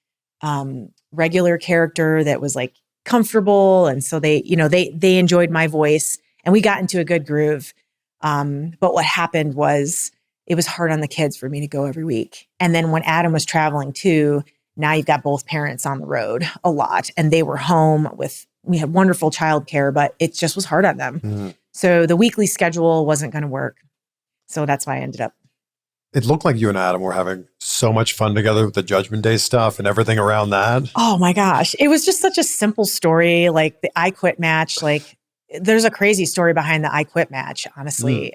regular character that was like comfortable, and so they enjoyed my voice, and we got into a good groove. But what happened was, it was hard on the kids for me to go every week. And then when Adam was traveling too, now you've got both parents on the road a lot, and they were home we had wonderful childcare, but it just was hard on them. Mm-hmm. So the weekly schedule wasn't going to work. So that's why I ended up. It looked like you and Adam were having so much fun together with the Judgment Day stuff and everything around that. Oh my gosh. It was just such a simple story. Like the I Quit match, like there's a crazy story behind the I Quit match, honestly.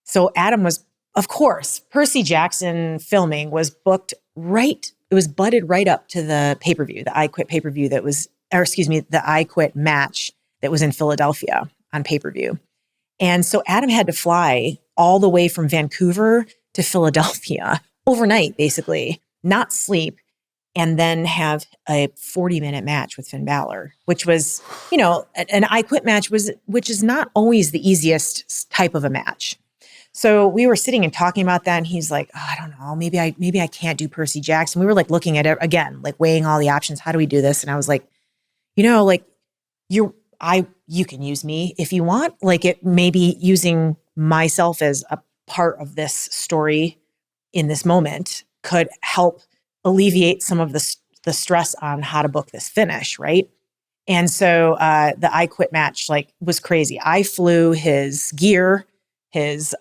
So Adam was, of course, Percy Jackson filming was booked it was butted right up to the pay-per-view, the I Quit pay-per-view the I Quit match that was in Philadelphia. on pay-per-view. And so Adam had to fly all the way from Vancouver to Philadelphia overnight, basically, not sleep, and then have a 40-minute match with Finn Balor, which was, an I Quit match, which is not always the easiest type of a match. So we were sitting and talking about that, and he's like, oh, I don't know, maybe I can't do Percy Jackson. We were like looking at it again, like weighing all the options. How do we do this? And I was like, you can use me if you want. Like, it maybe using myself as a part of this story in this moment could help alleviate some of the stress on how to book this finish, right? And so the I Quit match was crazy. I flew his gear, his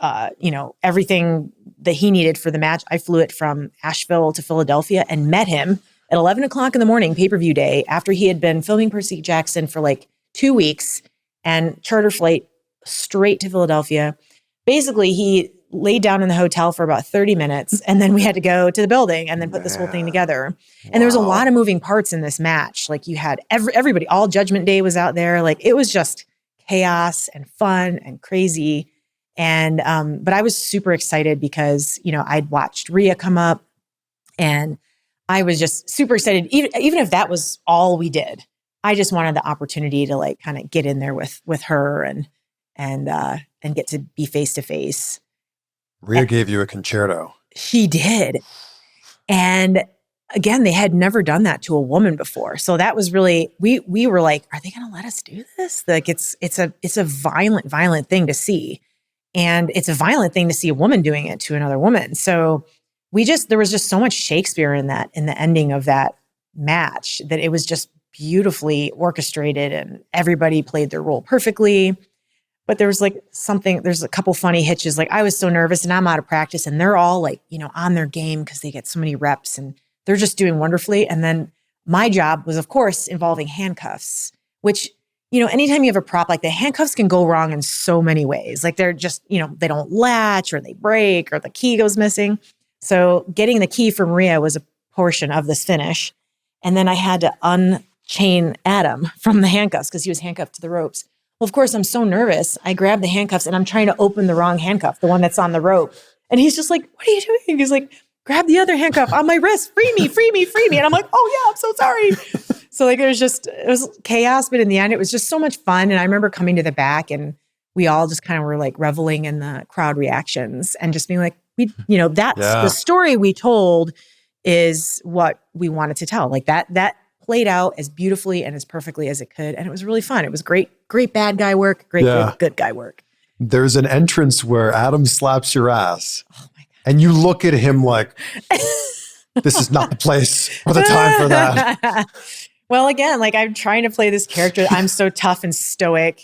everything that he needed for the match. I flew it from Asheville to Philadelphia and met him at 11 o'clock in the morning, pay-per-view day, after he had been filming Percy Jackson for 2 weeks, and charter flight straight to Philadelphia. Basically, he laid down in the hotel for about 30 minutes, and then we had to go to the building and then put this whole thing together. And there was a lot of moving parts in this match. You had everybody, all Judgment Day was out there. It was just chaos and fun and crazy. And but I was super excited because, I'd watched Rhea come up, and I was just super excited. Even if that was all we did, I just wanted the opportunity to kind of get in there with her and get to be face to face. Rhea gave you a concerto. She did. And again, they had never done that to a woman before. So that was really, we were like, are they going to let us do this? It's a violent thing to see. And it's a violent thing to see a woman doing it to another woman. So there was just so much Shakespeare in the ending of that match, that it was just beautifully orchestrated, and everybody played their role perfectly. But there was there's a couple funny hitches. I was so nervous and I'm out of practice, and they're all on their game because they get so many reps and they're just doing wonderfully. And then my job was, of course, involving handcuffs, which, anytime you have a prop like that, handcuffs can go wrong in so many ways. They're just, they don't latch, or they break, or the key goes missing. So getting the key from Rhea was a portion of this finish. And then I had to unchain Adam from the handcuffs because he was handcuffed to the ropes. Well, of course, I'm so nervous. I grab the handcuffs and I'm trying to open the wrong handcuff, the one that's on the rope. And he's just like, what are you doing? He's like, grab the other handcuff on my wrist. Free me. And I'm like, oh yeah, I'm so sorry. So it was chaos, but in the end, it was just so much fun. And I remember coming to the back, and we all just kind of were reveling in the crowd reactions and just being like, the story we told is what we wanted to tell. That played out as beautifully and as perfectly as it could. And it was really fun. It was great bad guy work, great good guy work. There's an entrance where Adam slaps your ass. Oh my God. And you look at him like, this is not the place or the time for that. Well, again, I'm trying to play this character. I'm so tough and stoic.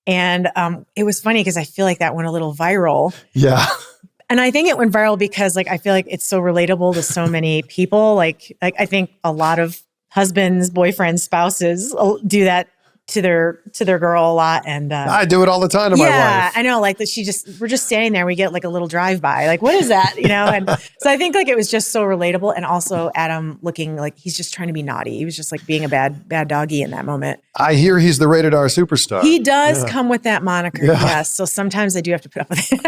And it was funny because I feel like that went a little viral. Yeah. And I think it went viral because I feel like it's so relatable to so many people. I think a lot of husbands, boyfriends, spouses do that to their girl a lot. And I do it all the time to my wife. Yeah, I know. We're just standing there. We get a little drive by. What is that? And so I think it was just so relatable. And also Adam looking like he's just trying to be naughty. He was just being a bad doggy in that moment. I hear he's the rated R superstar. He does come with that moniker. Yeah. Yes. So sometimes I do have to put up with it.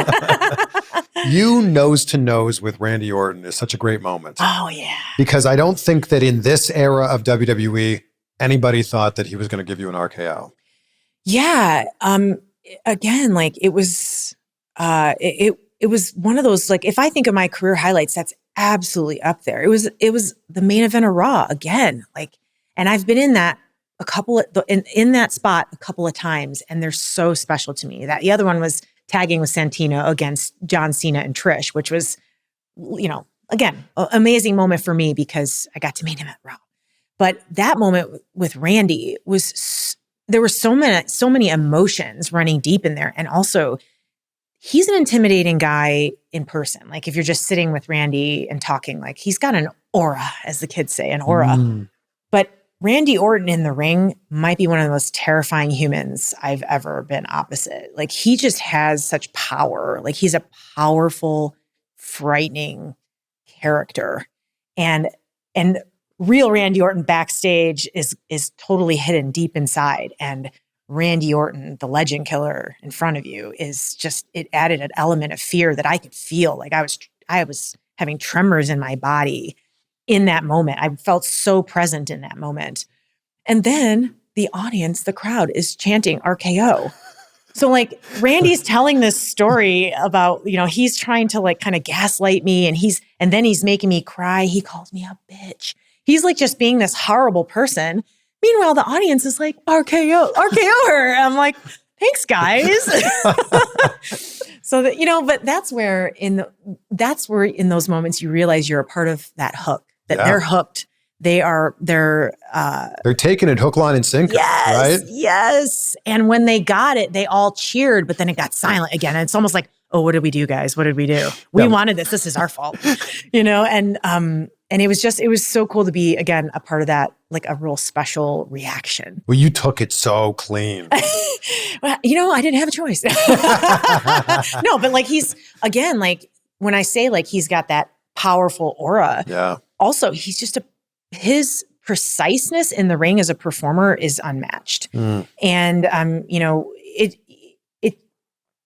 You nose to nose with Randy Orton is such a great moment. Oh yeah. Because I don't think that in this era of WWE, anybody thought that he was going to give you an RKO. Yeah. Again, it was it was one of those, if I think of my career highlights, that's absolutely up there. It was the main event of Raw again. And I've been in that in that spot a couple of times, and they're so special to me. The other one was tagging with Santino against John Cena and Trish, which was, again, an amazing moment for me because I got to meet him at Raw. But that moment with Randy there were so many emotions running deep in there. And also, he's an intimidating guy in person. If you're just sitting with Randy and talking, he's got an aura, as the kids say, an aura. But Randy Orton in the ring might be one of the most terrifying humans I've ever been opposite. He just has such power. He's a powerful, frightening character. And real Randy Orton backstage is totally hidden deep inside. And Randy Orton, the legend killer, in front of you is just, it added an element of fear that I could feel. Like I was having tremors in my body in that moment. I felt so present in that moment. And then the audience, the crowd is chanting RKO. So like Randy's telling this story about, he's trying to like kind of gaslight me and then he's making me cry. He calls me a bitch. He's like just being this horrible person. Meanwhile, the audience is like, RKO her. I'm like, thanks guys. So that, but that's where in those moments you realize you're a part of that hook, that they're hooked. They're taking it hook, line, and sinker, right? Yes. And when they got it, they all cheered, but then it got silent again. And it's almost like, oh, what did we do, guys? What did we do? We wanted this. This is our fault, and it was so cool to be, again, a part of that, like a real special reaction. Well, you took it so clean. Well, I didn't have a choice. No, but like he's, again, like when I say like he's got that powerful aura. Yeah. Also, he's just his preciseness in the ring as a performer is unmatched. And,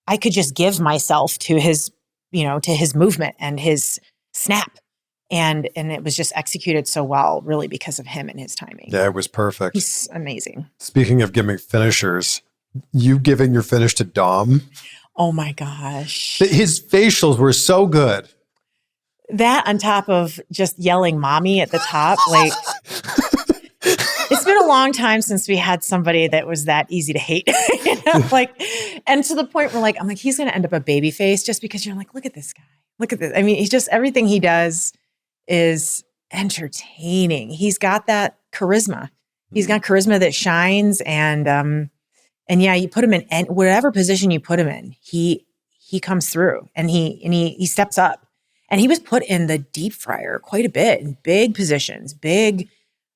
I could just give myself to his movement and his snap. And it was just executed so well, really, because of him and his timing. Yeah, it was perfect. He's amazing. Speaking of giving finishers, you giving your finish to Dom. Oh my gosh. His facials were so good. That on top of just yelling mommy at the top, like it's been a long time since we had somebody that was that easy to hate, and to the point where I'm like, he's going to end up a baby face just because you're like, look at this guy. Look at this. I mean, he's just, everything he does is entertaining. He's got that charisma. He's got charisma that shines. And yeah, you put him in whatever position you put him in, he comes through and he steps up. And he was put in the deep fryer quite a bit in big positions, big,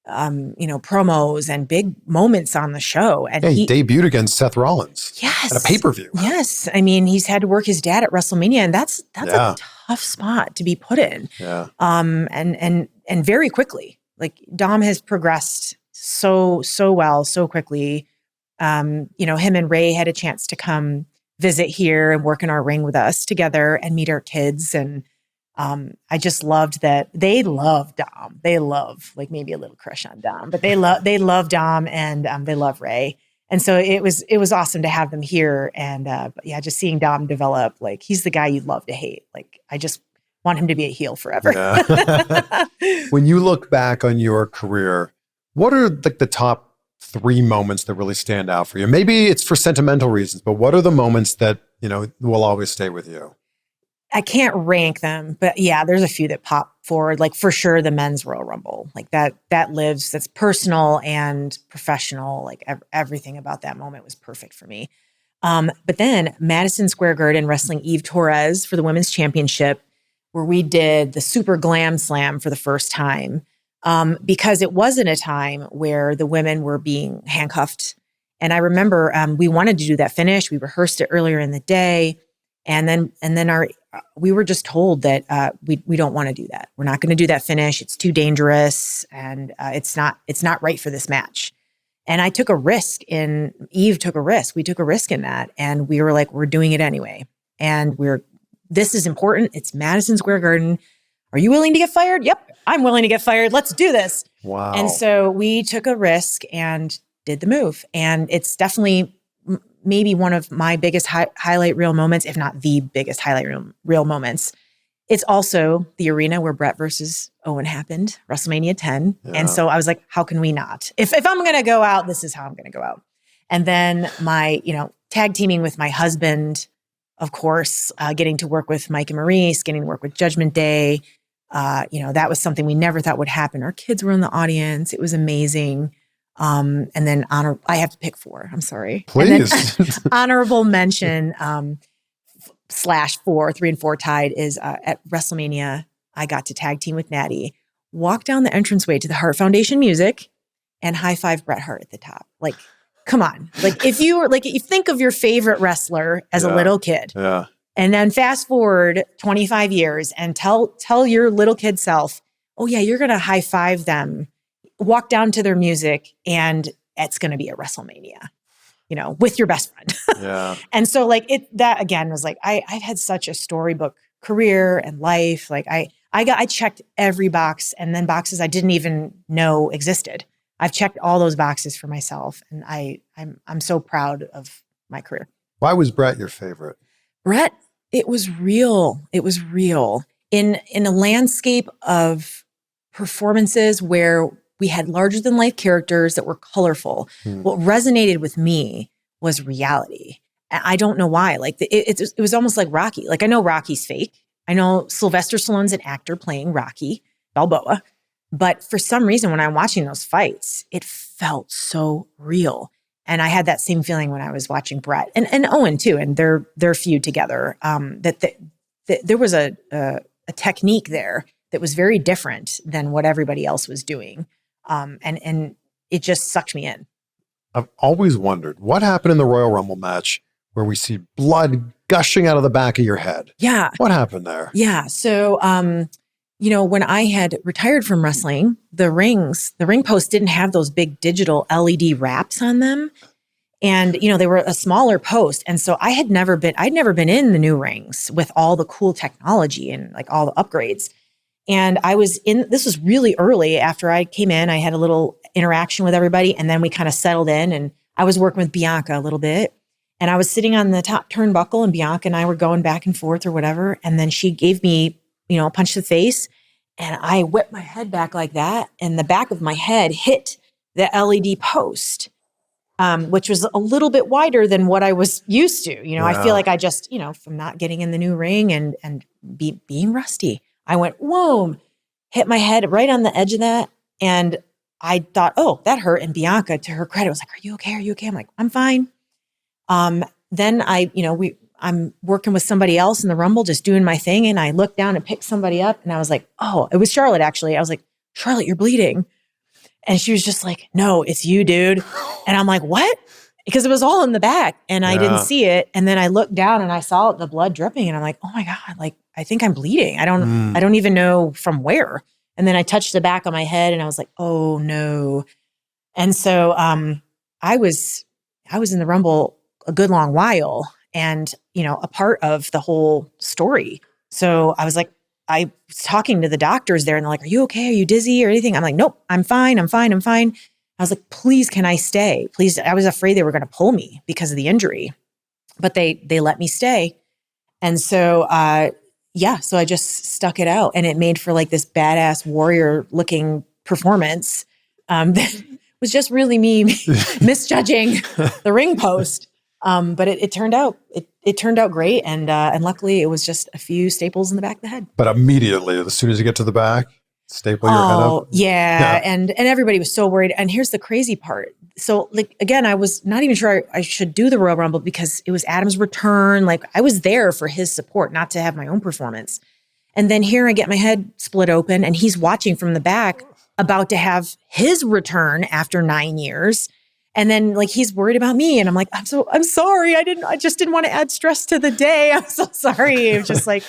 promos and big moments on the show. And he debuted against Seth Rollins. Yes. At a pay-per-view. Yes. I mean, he's had to work his dad at WrestleMania, and that's a tough spot to be put in. Yeah. And very quickly. Like Dom has progressed so well, so quickly. Him and Ray had a chance to come visit here and work in our ring with us together and meet our kids. And I just loved that they love Dom. They love, like, maybe a little crush on Dom, but they love Dom, and they love Ray. And so it was awesome to have them here. And just seeing Dom develop, like, he's the guy you'd love to hate. Like, I just want him to be a heel forever. Yeah. When you look back on your career, what are like the top 3 moments that really stand out for you? Maybe it's for sentimental reasons, but what are the moments that, will always stay with you? I can't rank them, but yeah, there's a few that pop forward. Like, for sure, the men's Royal Rumble, like that lives. That's personal and professional. Like everything about that moment was perfect for me. But then Madison Square Garden wrestling Eve Torres for the women's championship, where we did the Super Glam Slam for the first time, because it wasn't a time where the women were being handcuffed. And I remember we wanted to do that finish. We rehearsed it earlier in the day. And then we were just told that we don't want to do that. We're not going to do that finish. It's too dangerous, and it's not right for this match. And I took a risk. Eve took a risk. We took a risk in that, and we were like, we're doing it anyway. And this is important. It's Madison Square Garden. Are you willing to get fired? Yep, I'm willing to get fired. Let's do this. Wow. And so we took a risk and did the move. And it's definitely maybe one of my biggest highlight reel moments, if not the biggest highlight reel moments. It's also the arena where Bret versus Owen happened, WrestleMania 10. Yeah. And so I was like, how can we not? If I'm going to go out, this is how I'm going to go out. And then my, tag teaming with my husband, of course, getting to work with Mike and Maurice, getting to work with Judgment Day. That was something we never thought would happen. Our kids were in the audience. It was amazing. And then I have to pick 4. I'm sorry. Please. And then, honorable mention /4, 3 and 4 tied is at WrestleMania. I got to tag team with Natty, walk down the entranceway to the Hart Foundation music, and high five Bret Hart at the top. Like, come on. Like, if you think of your favorite wrestler as a little kid, and then fast forward 25 years and tell your little kid self, oh yeah, you're gonna high five them, walk down to their music, and it's going to be a WrestleMania. with your best friend. Yeah. And so that again was like, I've had such a storybook career and life. Like I checked every box, and then boxes I didn't even know existed. I've checked all those boxes for myself, and I'm so proud of my career. Why was Bret your favorite? Bret, it was real. It was real in a landscape of performances where we had larger than life characters that were colorful. What resonated with me was reality. I don't know why. Like it was almost like Rocky. Like I know Rocky's fake. I know Sylvester Stallone's an actor playing Rocky Balboa. But for some reason, when I'm watching those fights, it felt so real. And I had that same feeling when I was watching Bret and Owen too, and their feud together. That there was a technique there that was very different than what everybody else was doing, and it just sucked me in. I've always wondered what happened in the Royal Rumble match where we see blood gushing out of the back of your head. Yeah, what happened there? Yeah, so when I had retired from wrestling, the ring posts didn't have those big digital LED wraps on them. And, they were a smaller post. And so I'd never been in the new rings with all the cool technology and like all the upgrades. And this was really early after I came in. I had a little interaction with everybody, and then we kind of settled in, and I was working with Bianca a little bit. And I was sitting on the top turnbuckle, and Bianca and I were going back and forth or whatever. And then she gave me a punch to the face, and I whipped my head back like that. And the back of my head hit the LED post, which was a little bit wider than what I was used to. Yeah. I feel like I just, from not getting in the new ring and being rusty, I went, whoa, hit my head right on the edge of that. And I thought, oh, that hurt. And Bianca, to her credit, was like, are you okay? Are you okay? I'm like, I'm fine. Then I'm working with somebody else in the Rumble, just doing my thing. And I looked down and picked somebody up, and I was like, oh, it was Charlotte, actually. I was like, Charlotte, you're bleeding. And she was just like, no, it's you, dude. And I'm like, what? Because it was all in the back and I didn't see it. And then I looked down and I saw the blood dripping, and I'm like, oh my God, like, I think I'm bleeding. I don't even know from where. And then I touched the back of my head, and I was like, oh no. And so, I was in the Rumble a good long while, and, a part of the whole story. So I was like, I was talking to the doctors there, and they're like, are you okay? Are you dizzy or anything? I'm like, nope, I'm fine. I was like, please, can I stay? Please. I was afraid they were going to pull me because of the injury, but they let me stay. And so, so I just stuck it out, and it made for like this badass warrior looking performance. That was just really me misjudging the ring post. But it turned out great, and luckily it was just a few staples in the back of the head. But immediately, as soon as you get to the back, staple your head up. Oh yeah, and everybody was so worried. And here's the crazy part. So like again, I was not even sure I should do the Royal Rumble because it was Adam's return. Like I was there for his support, not to have my own performance. And then here I get my head split open, and he's watching from the back, about to have his return after 9 years. And then like, he's worried about me, and I'm like, I'm sorry. I just didn't want to add stress to the day. I'm so sorry. It was just like,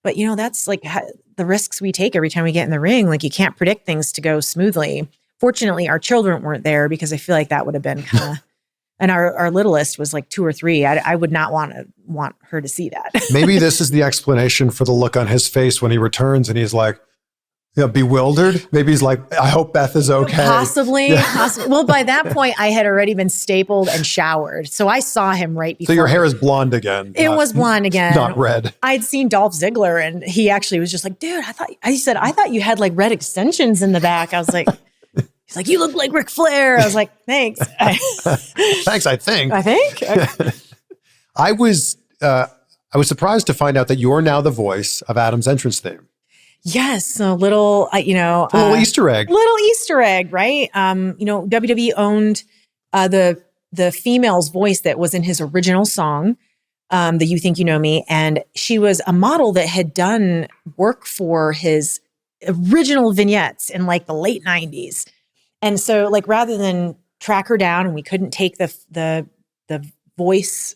but that's like the risks we take every time we get in the ring. Like you can't predict things to go smoothly. Fortunately, our children weren't there, because I feel like that would have been kind of, and our littlest was like 2 or 3. I would not want her to see that. Maybe this is the explanation for the look on his face when he returns and he's like, bewildered. Maybe he's like, I hope Beth is okay. Possibly. Well, by that point, I had already been stapled and showered. So I saw him right before. So your hair is blonde again. It was blonde again. Not red. I'd seen Dolph Ziggler, and he actually was just like, dude, I thought you had like red extensions in the back. I was like, he's like, you look like Ric Flair. I was like, thanks. Thanks, I think. Okay. I was surprised to find out that you're now the voice of Adam's entrance theme. Yes, a little, a little Easter egg. Little Easter egg, right? WWE owned the female's voice that was in his original song, the You Think You Know Me, and she was a model that had done work for his original vignettes in like the late 90s. And so like, rather than track her down, and we couldn't take the voice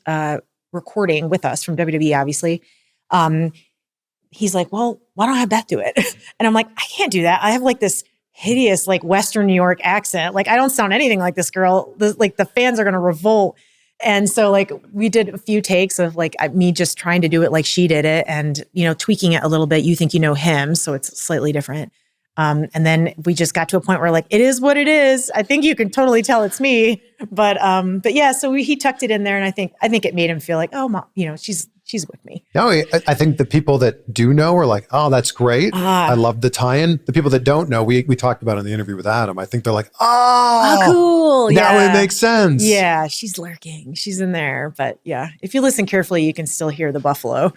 recording with us from WWE, obviously, he's like, well, why don't I have Beth do it? And I'm like, I can't do that. I have like this hideous, like Western New York accent. Like, I don't sound anything like this girl. The fans are going to revolt. And so like we did a few takes of like me just trying to do it like she did it and, tweaking it a little bit. You think you know him, so it's slightly different. And then we just got to a point where like, it is what it is. I think you can totally tell it's me. But yeah, so he tucked it in there, and I think it made him feel like, oh, Mom, she's with me. No, I think the people that do know are like, oh, that's great. I love the tie-in. The people that don't know, we talked about in the interview with Adam. I think they're like, oh, cool. Now yeah. it makes sense. Yeah, she's lurking. She's in there. But yeah, if you listen carefully, you can still hear the buffalo.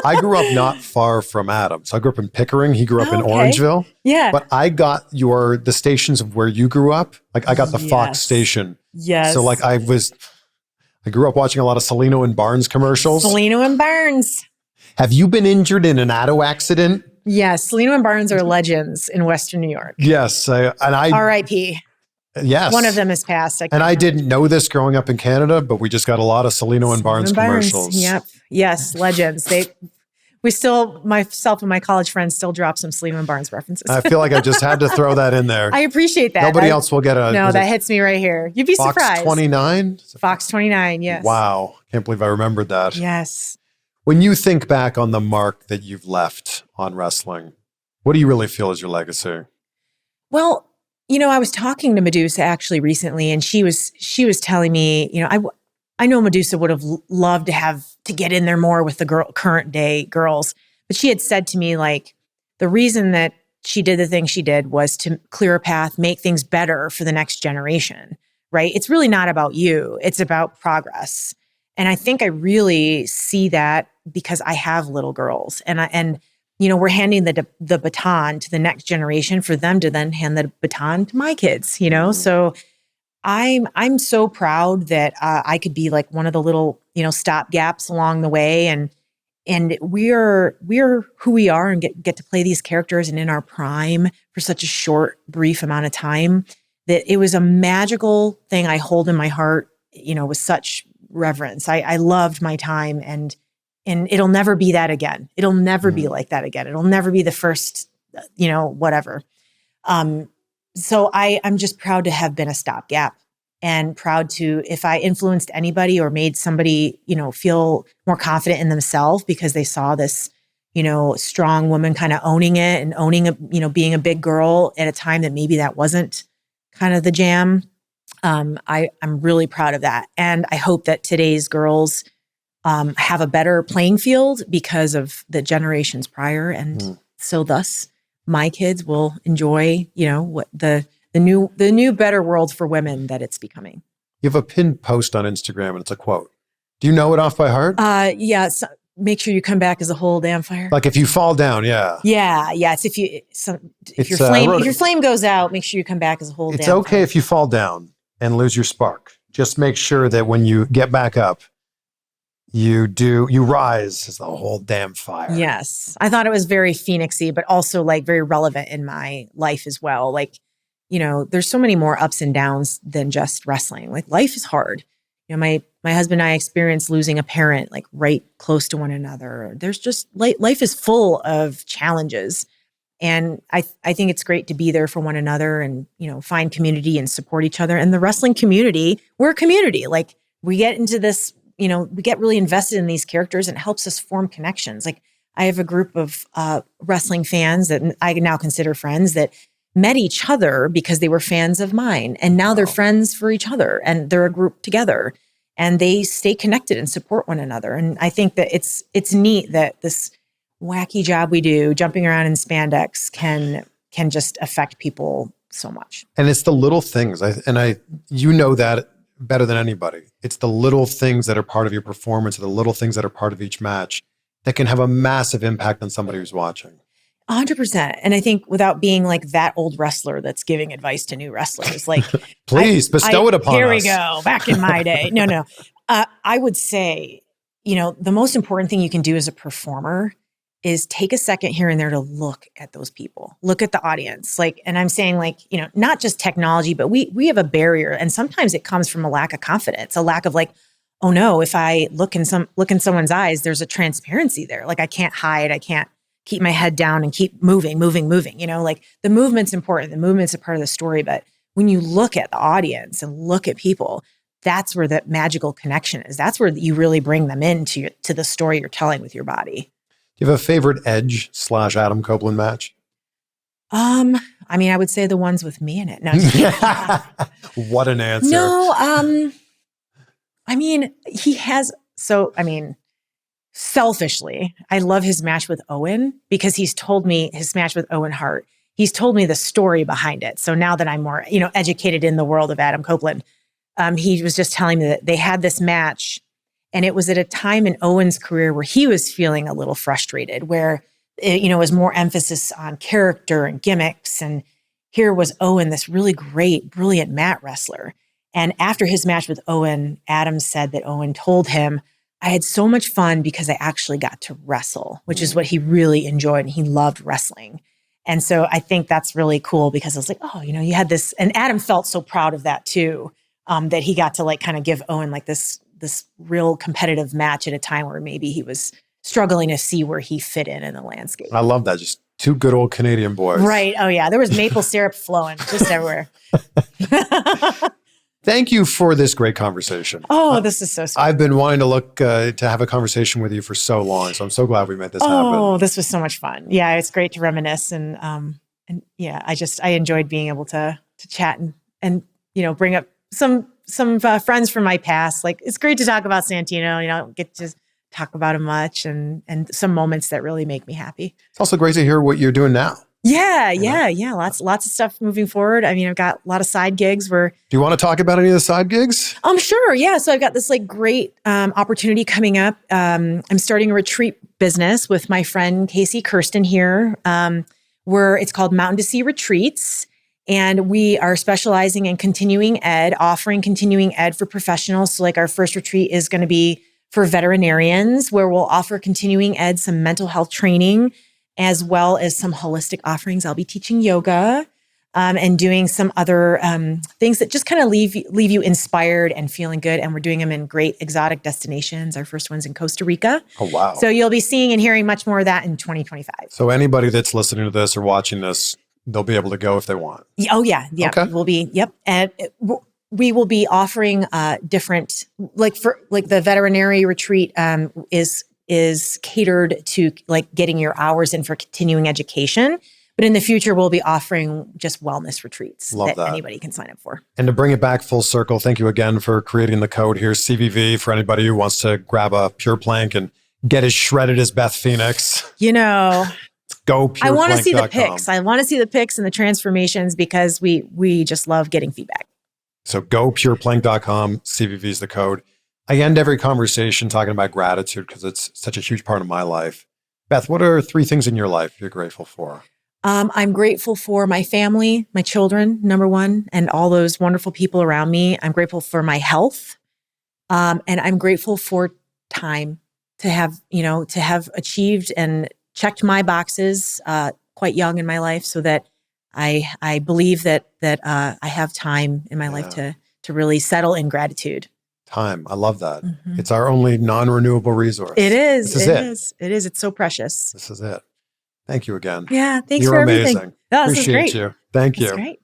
I grew up not far from Adam. So I grew up in Pickering. He grew up in Okay. Orangeville. Yeah. But I got the stations of where you grew up. Like I got the Fox station. Yes. So like I grew up watching a lot of Celino and Barnes commercials. Celino and Barnes. Have you been injured in an auto accident? Yes. Celino and Barnes are legends in Western New York. Yes. R.I.P. Yes. One of them has passed. I didn't know this growing up in Canada, but we just got a lot of Celino and Barnes commercials. Yep. Yes. Legends. Myself and my college friends still drop some Celino and Barnes references. I feel like I just had to throw that in there. I appreciate that. Nobody else will get No, that hits me right here. You'd be Fox surprised. 29? Fox 29, yes. Wow. Can't believe I remembered that. Yes. When you think back on the mark that you've left on wrestling, what do you really feel is your legacy? Well, I was talking to Medusa actually recently, and she was telling me, I know Medusa would have loved to get in there more with the current day girls, but she had said to me, like, the reason that she did the thing she did was to clear a path, make things better for the next generation, right? It's really not about you. It's about progress. And I think I really see that because I have little girls, and we're handing the baton to the next generation for them to then hand the baton to my kids, So I'm so proud that I could be like one of the little, stop gaps along the way. And we're who we are and get to play these characters and in our prime for such a short, brief amount of time, that it was a magical thing I hold in my heart, with such reverence. I loved my time, and it'll never be that again. It'll never be like that again. It'll never be the first, whatever. So I'm just proud to have been a stopgap, and proud to, if I influenced anybody or made somebody, feel more confident in themselves because they saw this, strong woman kind of owning it and owning, being a big girl at a time that maybe that wasn't kind of the jam. I'm really proud of that. And I hope that today's girls have a better playing field because of the generations prior. And so thus my kids will enjoy, what the new better world for women that it's becoming. You have a pinned post on Instagram and it's a quote. Do you know it off by heart? Yeah. So make sure you come back as a whole damn fire. Like if you fall down, yeah. Yeah. It's if your flame goes out, make sure you come back as a whole damn fire. It's okay if you fall down and lose your spark. Just make sure that when you get back up, you rise as the whole damn fire. Yes. I thought it was very phoenixy, but also like very relevant in my life as well. Like, there's so many more ups and downs than just wrestling. Like life is hard. My husband and I experienced losing a parent like right close to one another. There's just life is full of challenges. And I think it's great to be there for one another and, find community and support each other. And the wrestling community, we're a community. Like we get into this, we get really invested in these characters, and it helps us form connections. Like I have a group of wrestling fans that I now consider friends that met each other because they were fans of mine. And now they're friends for each other, and they're a group together, and they stay connected and support one another. And I think that it's neat that this wacky job we do, jumping around in spandex, can just affect people so much. And it's the little things. You know that better than anybody. It's the little things that are part of your performance, or the little things that are part of each match that can have a massive impact on somebody who's watching. 100%. And I think without being like that old wrestler that's giving advice to new wrestlers, like, please bestow it upon us. Here we go. Back in my day. No. I would say, the most important thing you can do as a performer is take a second here and there to look at those people, look at the audience. Like, and I'm saying like, not just technology, but we have a barrier. And sometimes it comes from a lack of confidence, a lack of like, oh no, if I look in someone's eyes, there's a transparency there. Like I can't hide. I can't keep my head down and keep moving. Like the movement's important. The movement's a part of the story. But when you look at the audience and look at people, that's where that magical connection is. That's where you really bring them into to the story you're telling with your body. Do you have a favorite Edge / Adam Copeland match? I mean, I would say the ones with me in it. No, just kidding. What an answer. No, I mean, selfishly, I love his match with Owen because he's told me his match with Owen Hart. He's told me the story behind it. So now that I'm more, educated in the world of Adam Copeland, he was just telling me that they had this match and it was at a time in Owen's career where he was feeling a little frustrated, where it was more emphasis on character and gimmicks. And here was Owen, this really great, brilliant mat wrestler. And after his match with Owen, Adam said that Owen told him, I had so much fun because I actually got to wrestle, which is what he really enjoyed. And he loved wrestling. And so I think that's really cool because I was like, oh, you had this. And Adam felt so proud of that too, that he got to like kind of give Owen like this real competitive match at a time where maybe he was struggling to see where he fit in the landscape. I love that. Just two good old Canadian boys. Right. Oh, yeah. There was maple syrup flowing just everywhere. Thank you for this great conversation. Oh, this is so sweet. I've been wanting to have a conversation with you for so long, so I'm so glad we made this happen. Oh, this was so much fun. Yeah, it's great to reminisce and yeah, I enjoyed being able to chat and bring up some friends from my past. Like, it's great to talk about Santino. I don't get to talk about him much, and some moments that really make me happy. It's also great to hear what you're doing now. Yeah. Lots of stuff moving forward. I mean, I've got a lot of side gigs where. Do you want to talk about any of the side gigs? Sure. Yeah. So I've got this like great opportunity coming up. I'm starting a retreat business with my friend Casey Kirsten here, where it's called Mountain to Sea Retreats. And we are specializing in continuing ed, offering continuing ed for professionals. So like our first retreat is going to be for veterinarians, where we'll offer continuing ed, some mental health training, as well as some holistic offerings. I'll be teaching yoga and doing some other things that just kind of leave you inspired and feeling good. And we're doing them in great exotic destinations. Our first one's in Costa Rica. Oh, wow. So you'll be seeing and hearing much more of that in 2025. So anybody that's listening to this or watching this, they'll be able to go if they want. Oh, yeah. Yeah. Okay. We'll be, yep. And we will be offering different, like the veterinary retreat is catered to like getting your hours in for continuing education. But in the future, we'll be offering just wellness retreats that anybody can sign up for. And to bring it back full circle, thank you again for creating the code here, CVV, for anybody who wants to grab a PurePlank and get as shredded as Beth Phoenix. Go PurePlank.com. I want to see the pics. I want to see the pics and the transformations because we just love getting feedback. So go PurePlank.com, CVV is the code. I end every conversation talking about gratitude because it's such a huge part of my life. Beth, what are 3 things in your life you're grateful for? I'm grateful for my family, my children, number one, and all those wonderful people around me. I'm grateful for my health. And I'm grateful for time to have achieved and checked my boxes quite young in my life, so that I believe that I have time in my life to really settle in gratitude. Time. I love that. Mm-hmm. It's our only non-renewable resource. It is. This is It is. It's so precious. This is it. Thank you again. Yeah. Thanks You're for everything. amazing. Oh, this is Appreciate great. you. Thank you. That's great.